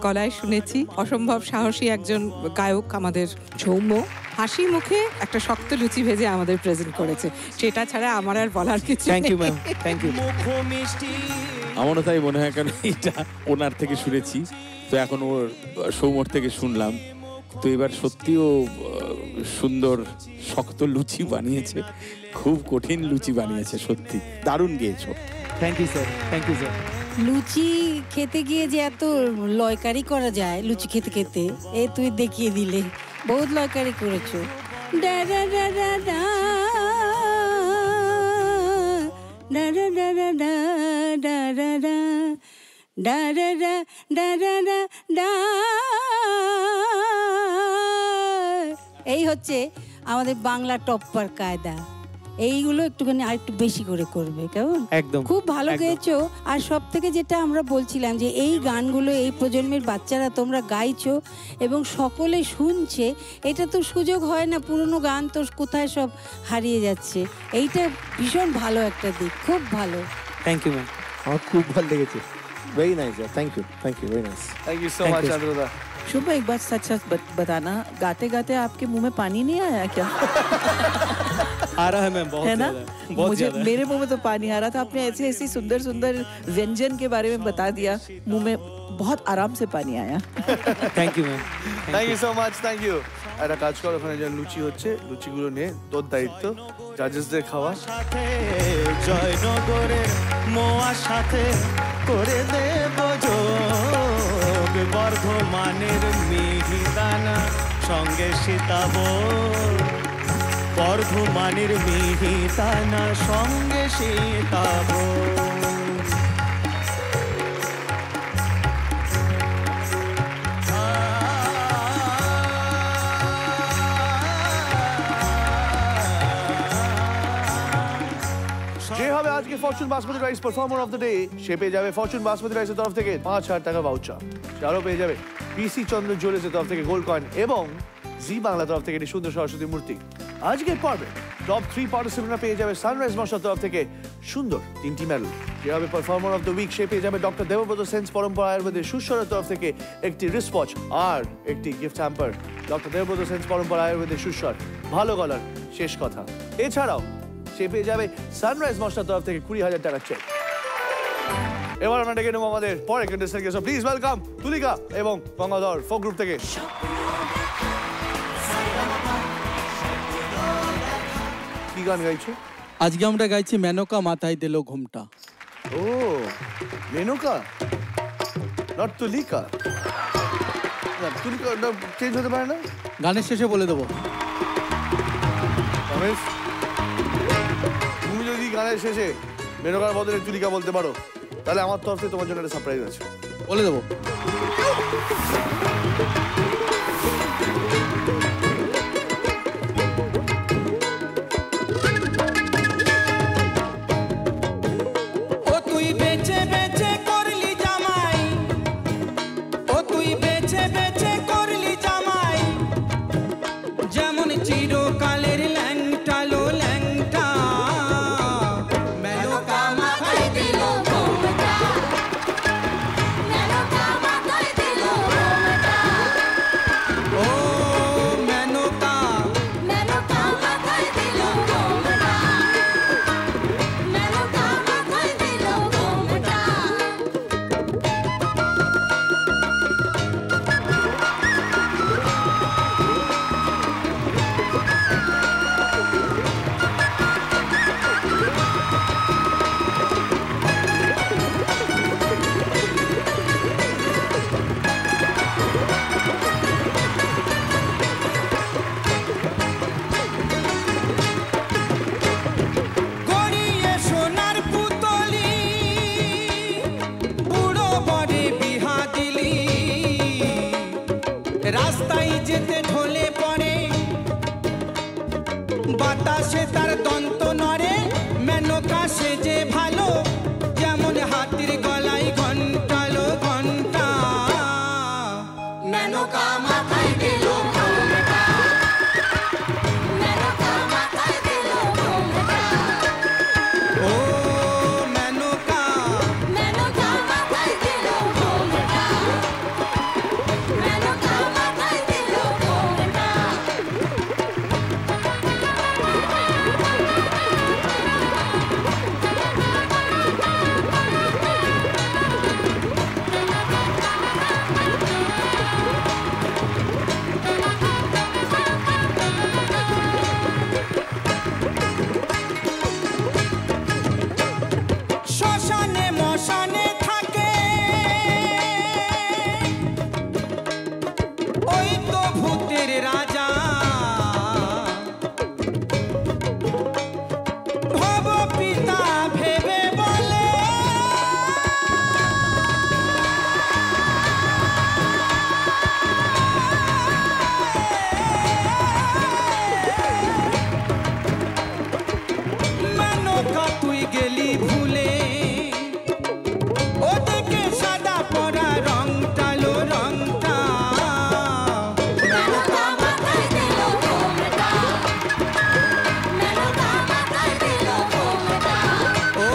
গলায় শুনেছি। অসম্ভব সাহসী একজন গায়ক আমাদের সৌম্য, হাসি মুখে একটা শক্ত লুচি ভেজে আমাদের প্রেজেন্ট করেছে। সেটা ছাড়া আমার আর বলার কিছু থ্যাংক ইউ নেই। Ma'am, thank you. মুখ মিষ্টি। আমারও তাই মনে হয়, কারণ এটা ওনার থেকে শুনেছি, তো এখন ওর সৌমর থেকে শুনলাম। তো এবার সত্যিও সুন্দর শক্ত লুচি বানিয়েছে, খুব কঠিন লুচি বানিয়েছে, সত্যি দারুণ গেয়েছো। Thank you sir, thank you sir. লুচি খেতে গিয়ে যে এত লয়কারি করা যায় লুচি খেতে খেতে, এ তুই দেখিয়ে দিলে। বহুত লয়কারি করেছো। ডা ডা ডা ডা ডা, ডা ডা ডা ডা ডা, ডা ডা ডা, ডা ডা ডা ডা ডা ডা ডা। এই হচ্ছে আমাদের বাংলা টপ্পার কায়দা। এইগুলো একটুখানি আরেকটু বেশি করে করবে, কেমন? একদম খুব ভালো একদম। গেয়েছো। আর সব থেকে যেটা আমরা বলছিলাম যে এই গানগুলো এই প্রজন্মের বাচ্চারা তোমরা গাইছো এবং সকলে শুনছে, এটা তো সুযোগ হয় না। পুরনো গান তো কোথায় সব হারিয়ে যাচ্ছে। এইটা ভীষণ ভালো একটা দিক, খুব ভালো। থ্যাংক ইউ ম্যাম, আমার খুব ভালো লেগেছে। Very nice, thank you, thank you, very nice. Thank you so Thank much you. Chandrada. शुभ, एक बात सच सच बताना, गाते गाते आपके मुंह में पानी नहीं आया क्या? आ रहा है मैम, बहुत है ना? ज़्यादा, बहुत मुझे ज़्यादा। मेरे मुंह में तो पानी आ रहा था। आपने ऐसे ऐसी सुंदर सुंदर व्यंजन के बारे में बता दिया, मुंह में बहुत आराम से पानी आया। Thank you ma'am. Thank you so much, thank you. একটা কাজ করো, ওখানে যে লুচি হচ্ছে, লুচিগুলো নিয়ে তোর দায়িত্ব জাজেসদের খাওয়া। সাথে জয়নগরের মোয়ার সাথে করে দেব যোগ। বর্ধমানের মিহিদানা সঙ্গে সীতাব, বর্ধমানের মিহিদানা সঙ্গে সীতাব। যে হবে আজকে Fortune basmati rice performer of the day, সে পেয়ে যাবে ফরচুন বাসমতি রাইসের তরফ থেকে 5,000 টাকা ভাউচার। আরও পেয়ে যাবে পিসি চন্দ্র জুয়েলার্সের তরফ থেকে গোল্ড কয়েন এবং জি বাংলা তরফ থেকে একটি সুন্দর সরস্বতী মূর্তি। আজকের পর্বে টপ 3 পার্টিসিপেন্টরা পেয়ে যাবে সানরাইজ মশার তরফ থেকে সুন্দর 3টি মেডেল। যে হবে পারফর্মার অফ দ্য উইক, সে পেয়ে যাবে ডক্টর দেবব্রত সেন্স পরম্পরা আয়ুর্বেদের সুস্বরের তরফ থেকে একটি রিস্টওয়াচ আর একটি gift hamper. Doctor Debabrata sense পরম্পরা আয়ুর্বেদের সুস্বর, ভালো গলার শেষ কথা। এছাড়াও সে পেয়ে যাবে সানরাইজ মশলার তরফ থেকে 20,000 টাকার চেক। এবার আমরা ডেকে নেবো আমাদের পরে কন্টেস্টেন্টকে। সো প্লিজ ওয়েলকাম তুলিকা এবং গঙ্গাধর ফোক গ্রুপ থেকে। কি গান গাইছো? আজকে আমরা গাইছি মেনকা মাথায় দিল ঘুমটা। ও মেনকা, নট তুলিকা। না তুলিকা চেঞ্জ হতে পারে না? গানের শেষে বলে দেবো। রমেশ, তুমি যদি গানের শেষে মেনকার বদলে তুলিকা বলতে পারো তাহলে আমার তরফে তোমার জন্য একটা সারপ্রাইজ আছে। বলে দেবো। ও তুই বেঁচে বেঁচে করলি জামাই, ও তুই বেঁচে বেঁচে করলি জামাই, যেমন চিরকালের ল্যাংটালো ল্যাংটা। মেনকা মাথায় দিল ঘোমটা, মেনকা মাথায় দিল ঘোমটা। ও মেনকা, মেনকা মাথায় দিল ঘোমটা, মেনকা মাথায় দিল ঘোমটা। গড়িয়ে সোনার পুতলি, বুড়ো বরে বিহা দিলি, রাস্তায় যেতে ঢলে পড়ে, বাতাসে তার দন্ত নড়ে। মেনকা সেজে ভালো, যেমন হাতির গলায় ঘন্টালো ঘন্টা। মেনকা মাথায় দিল ঘোমটা, মেনকা মাথায় দিল ঘোমটা। ও মেনকা, মেনকা মাথায় দিল ঘোমটা, মেনকা মাথায় দিল ঘোমটা। শ্মশানে মশানে থাকে, ওই তো ভূতের রাজা। ভব পিতা ভেবে বলে, মেনকা তুই গেলি ভুলে, ওদিকে সাদা পরা রংটালো রংটা। মেনকা মাথায় দিল ঘোমটা, মেনকা মাথায় দিল ঘোমটা। ও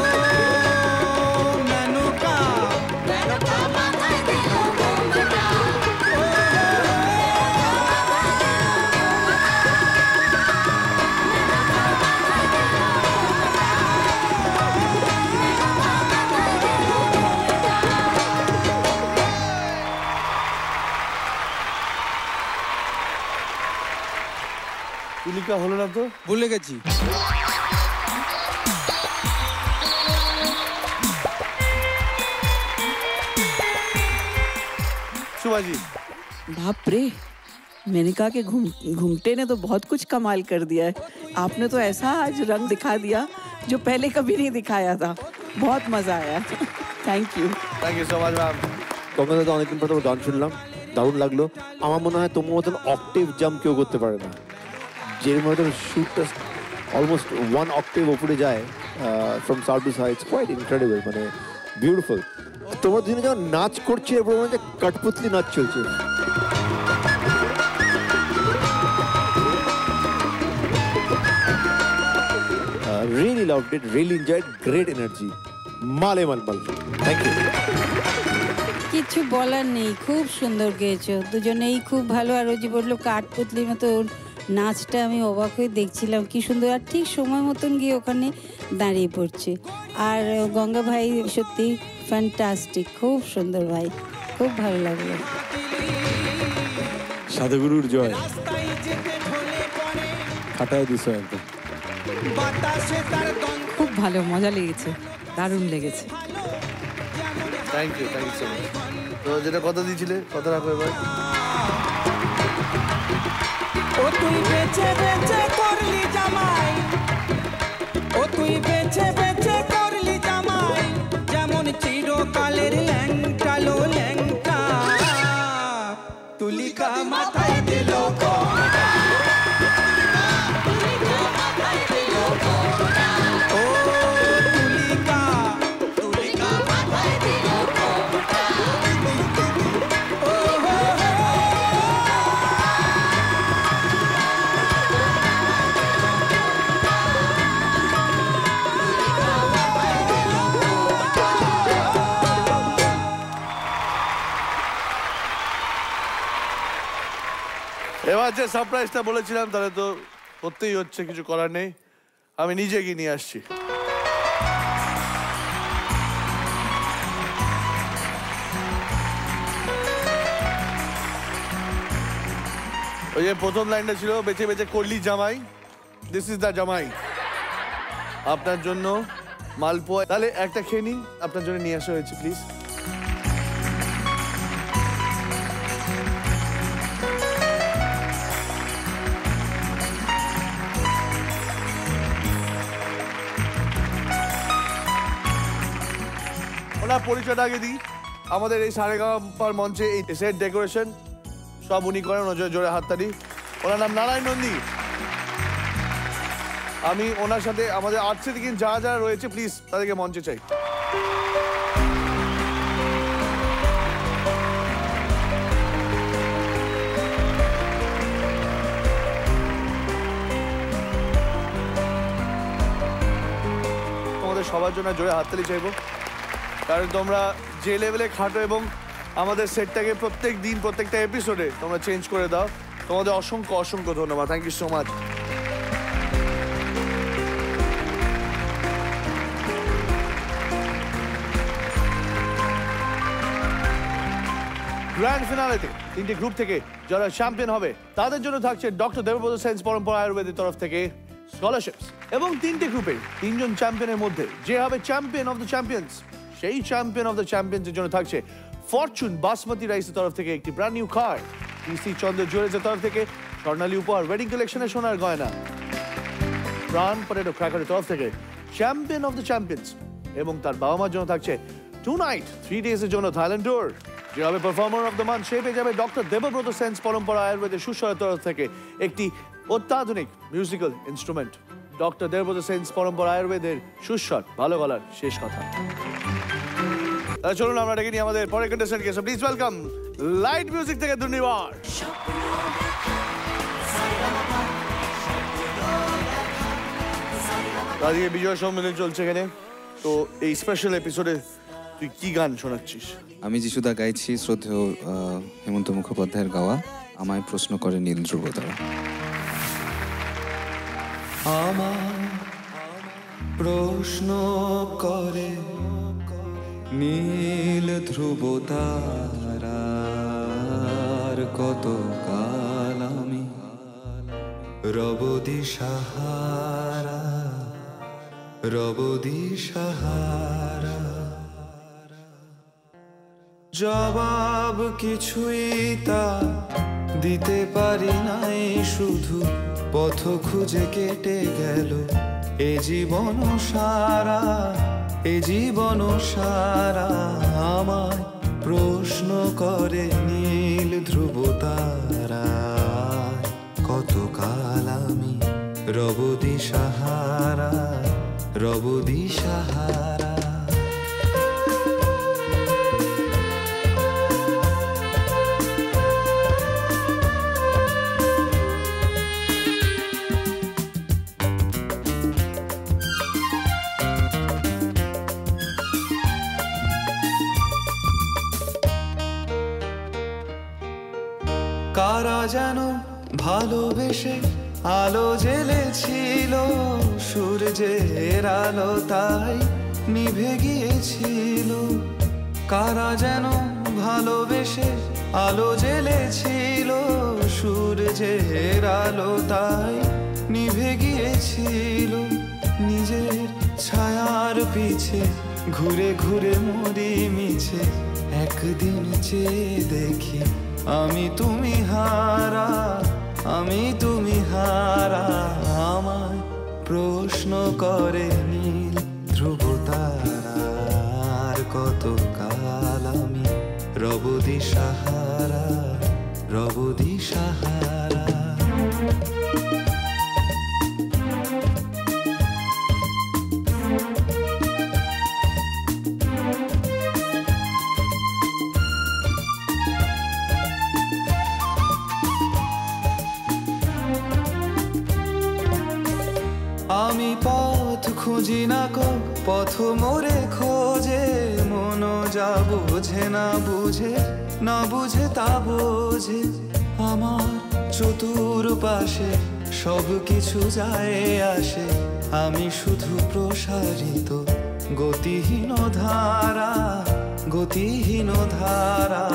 মেনকা, মেনকা মাথায় দিল ঘোমটা। তুলিকা হলো না তো? ভুলে গেছি। सुभाजी। बाप रे, मेनका के घूमटे ने तो बहुत कुछ कमाल कर दिया है। आपने तो ऐसा आज रंग दिखा दिया जो पहले कभी नहीं दिखाया था। बहुत मजा आया। Thank you so much ma'am. Ganga দাদা অনেকদিন পর তোমার গান শুনলাম, দারুণ লাগলো। আমার মনে হয় তোমার মতন অক্টেভ জাম্প কেউ করতে পারে না। যে মতন শুটটা অলমোস্ট 1 অক্টেভ উপরে যায় from south to side, quite incredible, মানে বিউটিফুল। তোমার দুজনে যখন নাচ করছে এরপর মনে হচ্ছে কঠপুতলি নাচ চলছে। Really loved it, really enjoyed, great energy. মালে মালমাল। Thank you. কিছু বলার নেই, খুব সুন্দর গেয়েছো দুজনেই, খুব ভালো। আর ওই যে বললো কাঠপুতলির মতো নাচটা আমি অবাক হয়ে দেখছিলাম, কি সুন্দর। আর ঠিক সময় মতন গিয়ে ওখানে দাঁড়িয়ে পড়ছে। আর গঙ্গা ভাই সত্যি ফ্যান্টাস্টিক, খুব সুন্দর ভাই, খুব ভালো লাগলো। সাধুগুরুর জয়, ফাটায় দিছো একদম। বাতাসে তার গন্ধ খুব ভালো, মজা লেগেছে, দারুণ লেগেছে। Thank you so much. তো যেটা কথা দিয়েছিলে, কথা রাখো এবার। ও তুই বেঁচে বেঁচে করলি জামাই, ও তুই বেঁচে বেঁচে করলি জামাই, যেমন চিরকালের ল্যাংটা লো ল্যাংটা, তুলিকা মাথায় দিল কোনটা, ও তুলিকা, তুলিকা মাথায় দিল কোনটা, ও হো হো। এবার যে সারপ্রাইজটা বলেছিলাম তাহলে তো করতেই হচ্ছে, কিছু করার নেই, আমি নিজে গিয়ে নিয়ে আসছি। ওই যে প্রথম লাইনটা ছিল বেঁচে বেঁচে করলি জামাই, দিস ইজ দ্য জামাই। আপনার জন্য মালপোয়া, তাহলে একটা খেয়ে নিন, আপনার জন্য নিয়ে আসা হয়েছে, প্লিজ। ওনার পরিচয়টা আগে দিই। আমাদের এই সারেগামার মঞ্চে এই সেট ডেকোরেশন সব উনি করেন, ওনার জোরে হাততালি। ওনার নাম নারায়ণ নন্দী। আমি ওনার সাথে আমাদের আর্টসে দিকে যারা যারা রয়েছে প্লিজ তাদেরকে মঞ্চে চাই। তোমাদের সবার জন্য জোরে হাততালি চাইবো, কারণ তোমরা যে লেভেলে খাটো এবং আমাদের সেটটাকে প্রত্যেক দিন প্রত্যেকটা এপিসোডে তোমরা চেঞ্জ করে দাও। তোমাদের অসংখ্য অসংখ্য ধন্যবাদ। Thank you so much. Grand ফিনালেতে তিনটি গ্রুপ থেকে যারা চ্যাম্পিয়ন হবে তাদের জন্য থাকছে ডক্টর দেবব্রত সেনস পরম্পরা আয়ুর্বেদের তরফ থেকে স্কলারশিপস, এবং তিনটি গ্রুপে তিনজন চ্যাম্পিয়নের মধ্যে যে হবে চ্যাম্পিয়ন অফ দ্য চ্যাম্পিয়ন্স, সেই চ্যাম্পিয়ন অফ দ্য চ্যাম্পিয়ন্সের জন্য থাকছে ফরচুন বাসমতি রাইসের তরফ থেকে একটি ব্র্যান্ড নিউ কার, পিসি চন্দ্র জুয়েলার্সের তরফ থেকে স্বর্ণালী উপহার ওয়েডিং কালেকশনের সোনার গয়না, প্রাণ পটেটো ক্র্যাকারের তরফ থেকে চ্যাম্পিয়ন অফ দ্য চ্যাম্পিয়ন্স, এবং তার বাবা মার জন্য থাকছে 2 নাইট 3 ডেজের জন্য থাইল্যান্ড ট্যুর। যে হবে পারফর্মার অফ দ্য মান্থ সে পেয়ে যাবে ডক্টর দেবব্রত সেনস পরম্পরা আয়ুর্বেদের সুস্বরের তরফ থেকে একটি অত্যাধুনিক মিউজিক্যাল ইনস্ট্রুমেন্ট। ডক্টর দেবব্রত সেনস পরম্পরা আয়ুর্বেদের সুস্বর, ভালো গলার শেষ কথা। চলুন আমরা ডেকে নিই আমাদের পরের কন্টেস্টেন্টকে। So please welcome light music থেকে দুর্নিবার। আজকে বিজয় সম্মেলন চলছে এখানে, তো এই স্পেশাল এপিসোডে তুই কি গান শোনাচ্ছিস? আমি যিশুদা গাইছি শ্রদ্ধেয় হেমন্ত মুখোপাধ্যায়ের গাওয়া আমায় প্রশ্ন করে নীল ধ্রুব তারা। আমার প্রশ্ন করে নীল ধ্রুব তারার, কত কাল আমি রব দিশাহারা, রব দিশাহারা। জবাব কিছুই তা দিতে পারি নাই, শুধু পথ খুঁজে কেটে গেল এ জীবন সারা, এ জীবন সারা। আমায় প্রশ্ন করে নীল ধ্রুব তারা, কত কাল আমি রব দিশাহারা, রব দিশাহারা। কারা যেন ভালোবেসে আলো জ্বেলেছিল, সূর্যের আলো তাই নিভে গিয়েছিল। কারা যেন ভালোবেসে আলো জ্বেলেছিল, সূর্যের আলো তাই নিভে গিয়েছিল। পিছে ঘুরে ঘুরে মরি মিছে একদিন চেয়ে দেখি আমি তুমি হারা আমায় প্রশ্ন করে নীল ধ্রুব তারা আর কত কাল আমি রব দিশাহারা আমি পথ খুঁজি না কো পথ মোরে খোঁজে মন যা বোঝে না বুঝে তা বোঝে আমার চতুর্পাশে সব কিছু যায় আসে আমি শুধু প্রসারিত গতিহীন ধারা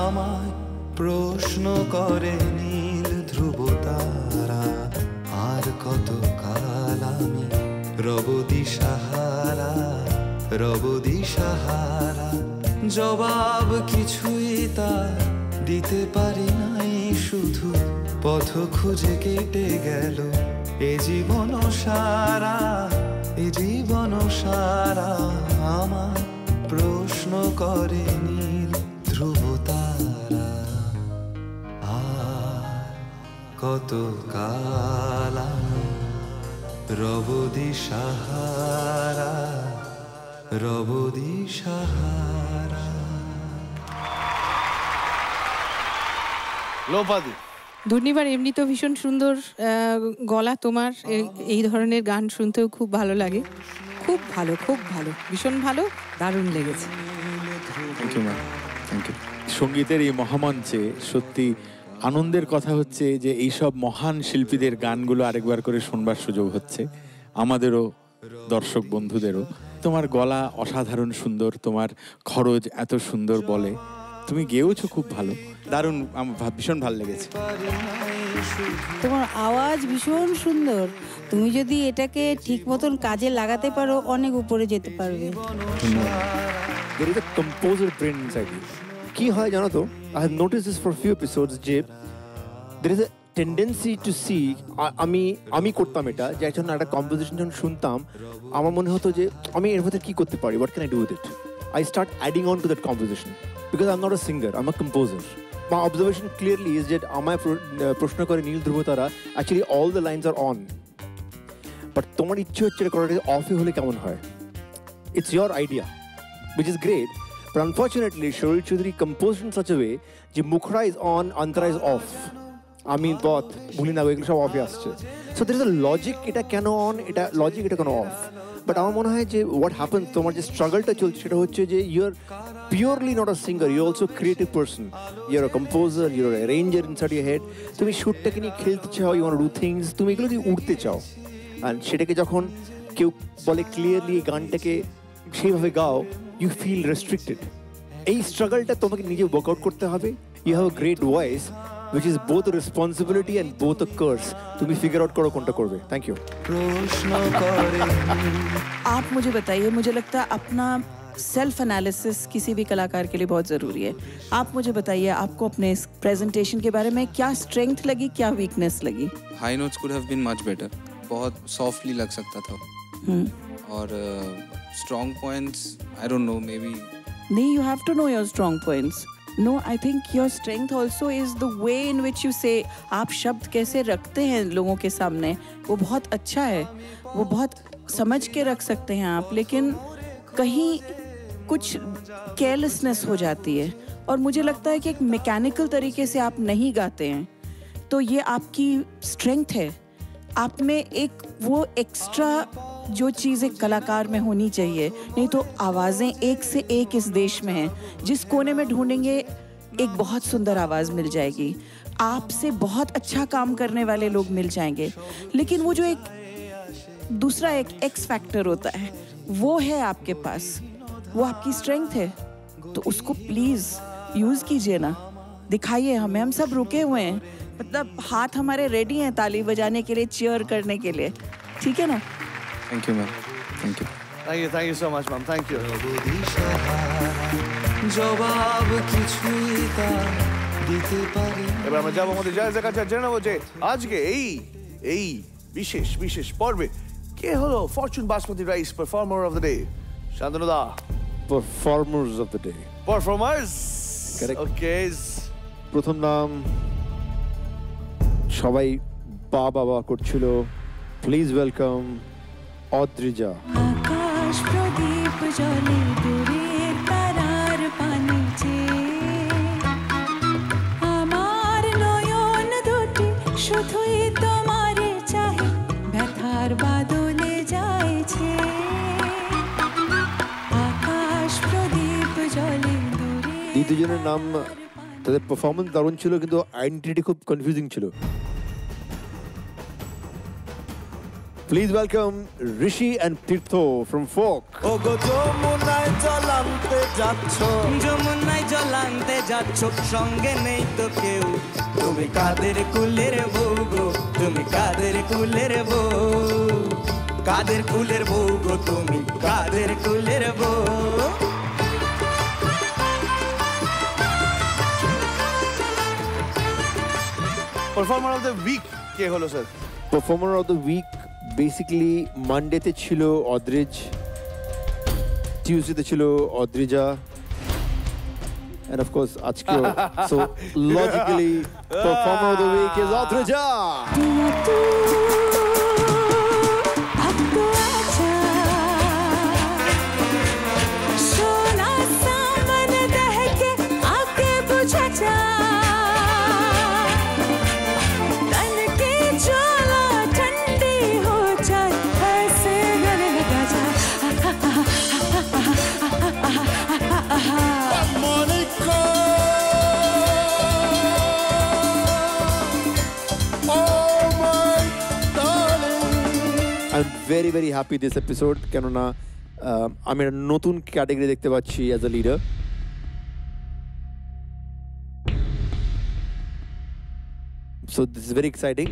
আমায় প্রশ্ন করে নীল ধ্রুব তারা আর কত কাল আমি রব দিশাহারা জবাব কিছুই তার দিতে পারি নাই শুধু পথ খুঁজে কেটে গেল এ জীবন সারা আমার প্রশ্ন করে নীল ধ্রুব তারা আর কত কাল আমি রব দিশাহারা লোপাদি ধন্যবাদ। এমনি তো ভীষণ সুন্দর গলা তোমার, এই ধরনের গান শুনতেও খুব ভালো লাগে। খুব ভালো ভীষণ ভালো, দারুণ লেগেছে। Thank you ma'am, thank you. সঙ্গীতের এই মহামঞ্চে সত্যি আনন্দের কথা হচ্ছে যে এইসব মহান শিল্পীদের গানগুলো আরেকবার করে শুনবার সুযোগ হচ্ছে, আমাদেরও দর্শক বন্ধুদেরও। তোমার গলা অসাধারণ সুন্দর, তোমার খরচ এত সুন্দর বলে, তুমি গেয়েওছো খুব ভালো, দারুণ, আমার ভীষণ ভালো লেগেছে। তোমার আওয়াজ ভীষণ সুন্দর, তুমি যদি এটাকে ঠিক মতন কাজে লাগাতে পারো অনেক উপরে যেতে পারবে। There is a composer brain inside you. কি হয় জানো তো, I have noticed this for a few episodes যে there is a tendency to see, আমি করতাম এটা, যে একজন একটা কম্পোজিশন যখন শুনতাম আমার মনে হতো যে আমি এর মধ্যে কি করতে পারি, what can I do with it? I start adding on to that composition because I'm not a singer, I'm a composer. My observation clearly is that আমায় প্রশ্ন করে নীল ধ্রুব তারা, actually all the lines are on, but তোমার ইচ্ছে হচ্ছে এটা করাটা অফে হলে কেমন হয়। It's your idea, which is great, but unfortunately Sharil Chaudhary composed in such a way যে মুখরা is on, antara is off, আমি পথ ভুলি না, এগুলো সব অফে আসছে। So there is a logic, এটা কেন অন, এটা লজিক, এটা কেন অফ। বাট আমার মনে হয় যে হোয়াট হ্যাপেন্স, তোমার যে স্ট্রাগলটা চলছে সেটা হচ্ছে যে you are purely not a singer, you also creative person, you are a composer, you are a arranger inside your head. তুমি শুটটাকে নিয়ে খেলতে চাও, you want to do things, তুমি এগুলো দিয়ে উঠতে চাও, অ্যান্ড সেটাকে যখন কেউ বলে ক্লিয়ারলি গানটাকে সেইভাবে গাও, ইউ ফিল রেস্ট্রিক্টেড। এই স্ট্রাগলটা তোমাকে নিজে ওয়ার্কআউট করতে হবে। You have a great voice which is both a responsibility and both a curse. তুমি figure out करो कौन टा करवे। Thank you. आप मुझे बताइए, मुझे लगता है अपना सेल्फ एनालिसिस किसी भी कलाकार के लिए बहुत ज़रूरी है। आप मुझे बताइए, आपको अपने इस प्रेजेंटेशन के बारे में क्या स्ट्रेंथ लगी, क्या वीकनेस लगी? High notes could have been much better, बहुत सॉफ्टली लग सकता था, और strong points I don't know, maybe नहीं, you have to know your strong points. No, I think your strength also is the way in which you say, आप शब्द कैसे रखते हैं लोगों के सामने, वो बहुत अच्छा है, वो बहुत समझ के रख सकते हैं आप, लेकिन कहीं कुछ केयरलेसनेस हो जाती है, और मुझे लगता है कि एक मैकेनिकल तरीके से आप नहीं गाते हैं, तो ये आपकी स्ट्रेंथ है। आप में एक वो एक्स्ट्रा जो चीज़ एक कलाकार में होनी चाहिए, नहीं तो आवाज़ें एक से एक इस देश में हैं, जिस कोने में ढूंढेंगे एक बहुत सुंदर आवाज़ मिल जाएगी, आपसे बहुत अच्छा काम करने वाले लोग मिल जाएंगे, लेकिन वो जो एक दूसरा एक एक्स फैक्टर होता है वो है आपके पास, वो आपकी स्ट्रेंथ है, तो उसको प्लीज़ यूज़ कीजिए ना, दिखाइए हमें। हम सब रुके हुए हैं, मतलब हाथ हमारे रेडी हैं ताली बजाने के लिए, चीयर करने के लिए, ठीक है ना? Thank you ma'am, thank you. Thank you so much, ma'am. Thank you. জবাব কিছুই তা দিতে পারি এবার আমরা যাবো আমাদের জায়গা কাছে জেনে নেবো যে আজকে এই বিশেষ পর্বে কে হলো Fortune basmati rice performer of the day Shantanu da performers of the day performers Correct. Okay প্রথম নাম সবাই বাবা করছিল প্লিজ ওয়েলকাম অদ্রিজা আকাশ প্রদীপ জলে দূরের তারার পানে আমার নয়ন দুটি শুধুই তোমারে চাহে ব্যথার বাদলে যাইছে আকাশ প্রদীপ জলে এই দুজনের নাম তাদের পারফরমেন্স দারুণ ছিল কিন্তু আইডেন্টিটি খুব কনফিউজিং ছিল please welcome Rishi and Tirtha from folk ও গো যমুনায় জল আনতে যাচ্ছ যমুনায় জল আনতে যাচ্ছ সঙ্গে নেই তো কেউ তুমি কাদের কুলের বউ গো তুমি কাদের কুলের বউ কাদের কুলের বউ গো তুমি কাদের কুলের বউ পারফর্মার অফ দ্য উইক কে হলো sir performer of the week basically মানডেতে ছিল অদ্রিজ টিউসডেতে ছিল অদ্রিজা and of course আজকেও so logically performer of the week is Adrija सोना सामन दह के आके बुझा जा तन की ज्वाला ठंडी हो जाए ऐसे गले लगा जा Monica oh my darling I'm very happy this episode কেননা আমি একটা নতুন ক্যাটাগরি দেখতে পাচ্ছি as a leader so this is very exciting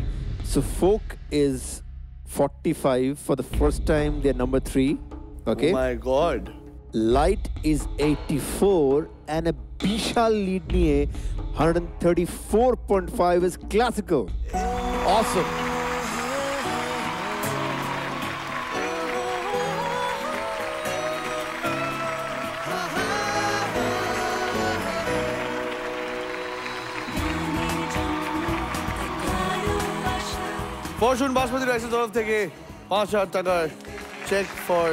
so folk is 45 for the first time they're number 3 okay oh my god light is 84 and a bishal lead niye 134.5 is classical awesome Fortune basmati রাইসের তরফ থেকে 5,000 টাকার cheque for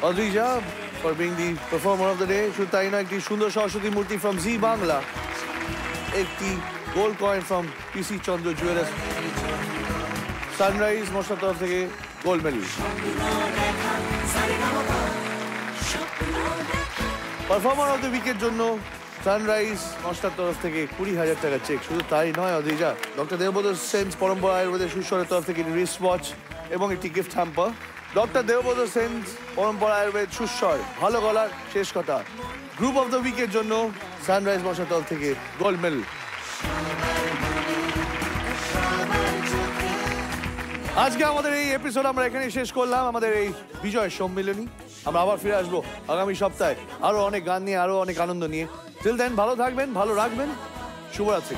Adrija for being the performer of the day শুধু তাই না একটি সুন্দর সরস্বতী মূর্তি ফ্রম জি বাংলা একটি gold coin from PC Chandra jewellers Sunrise মশলার তরফ থেকে gold medal performer of the উইকের জন্য সানরাইজ মশলার তরফ থেকে 20,000 টাকার চেক শুধু তাই নয় অদ্রিজা ডক্টর দেবব্রত সেনস পরম্পরা আয়ুর্বেদের সুস্বরের তরফ থেকে রিস্ট ওয়াচ এবং একটি গিফট হ্যাম্পার ডক্টর দেবব্রত সেনস পরম্পরা আয়ুর্বেদ সুস্বর ভালো গলার শেষ কথা গ্রুপ অফ দ্য উইকের জন্য সানরাইজ মশলার তরফ থেকে গোল্ড মেডেল আজকে আমাদের এই এপিসোড আমরা এখানে শেষ করলাম আমাদের এই বিজয় সম্মেলনী আমরা আবার ফিরে আসবো আগামী সপ্তাহে আরো অনেক গান নিয়ে আরো অনেক আনন্দ নিয়ে টিল দেন ভালো থাকবেন ভালো রাখবেন শুভরাত্রি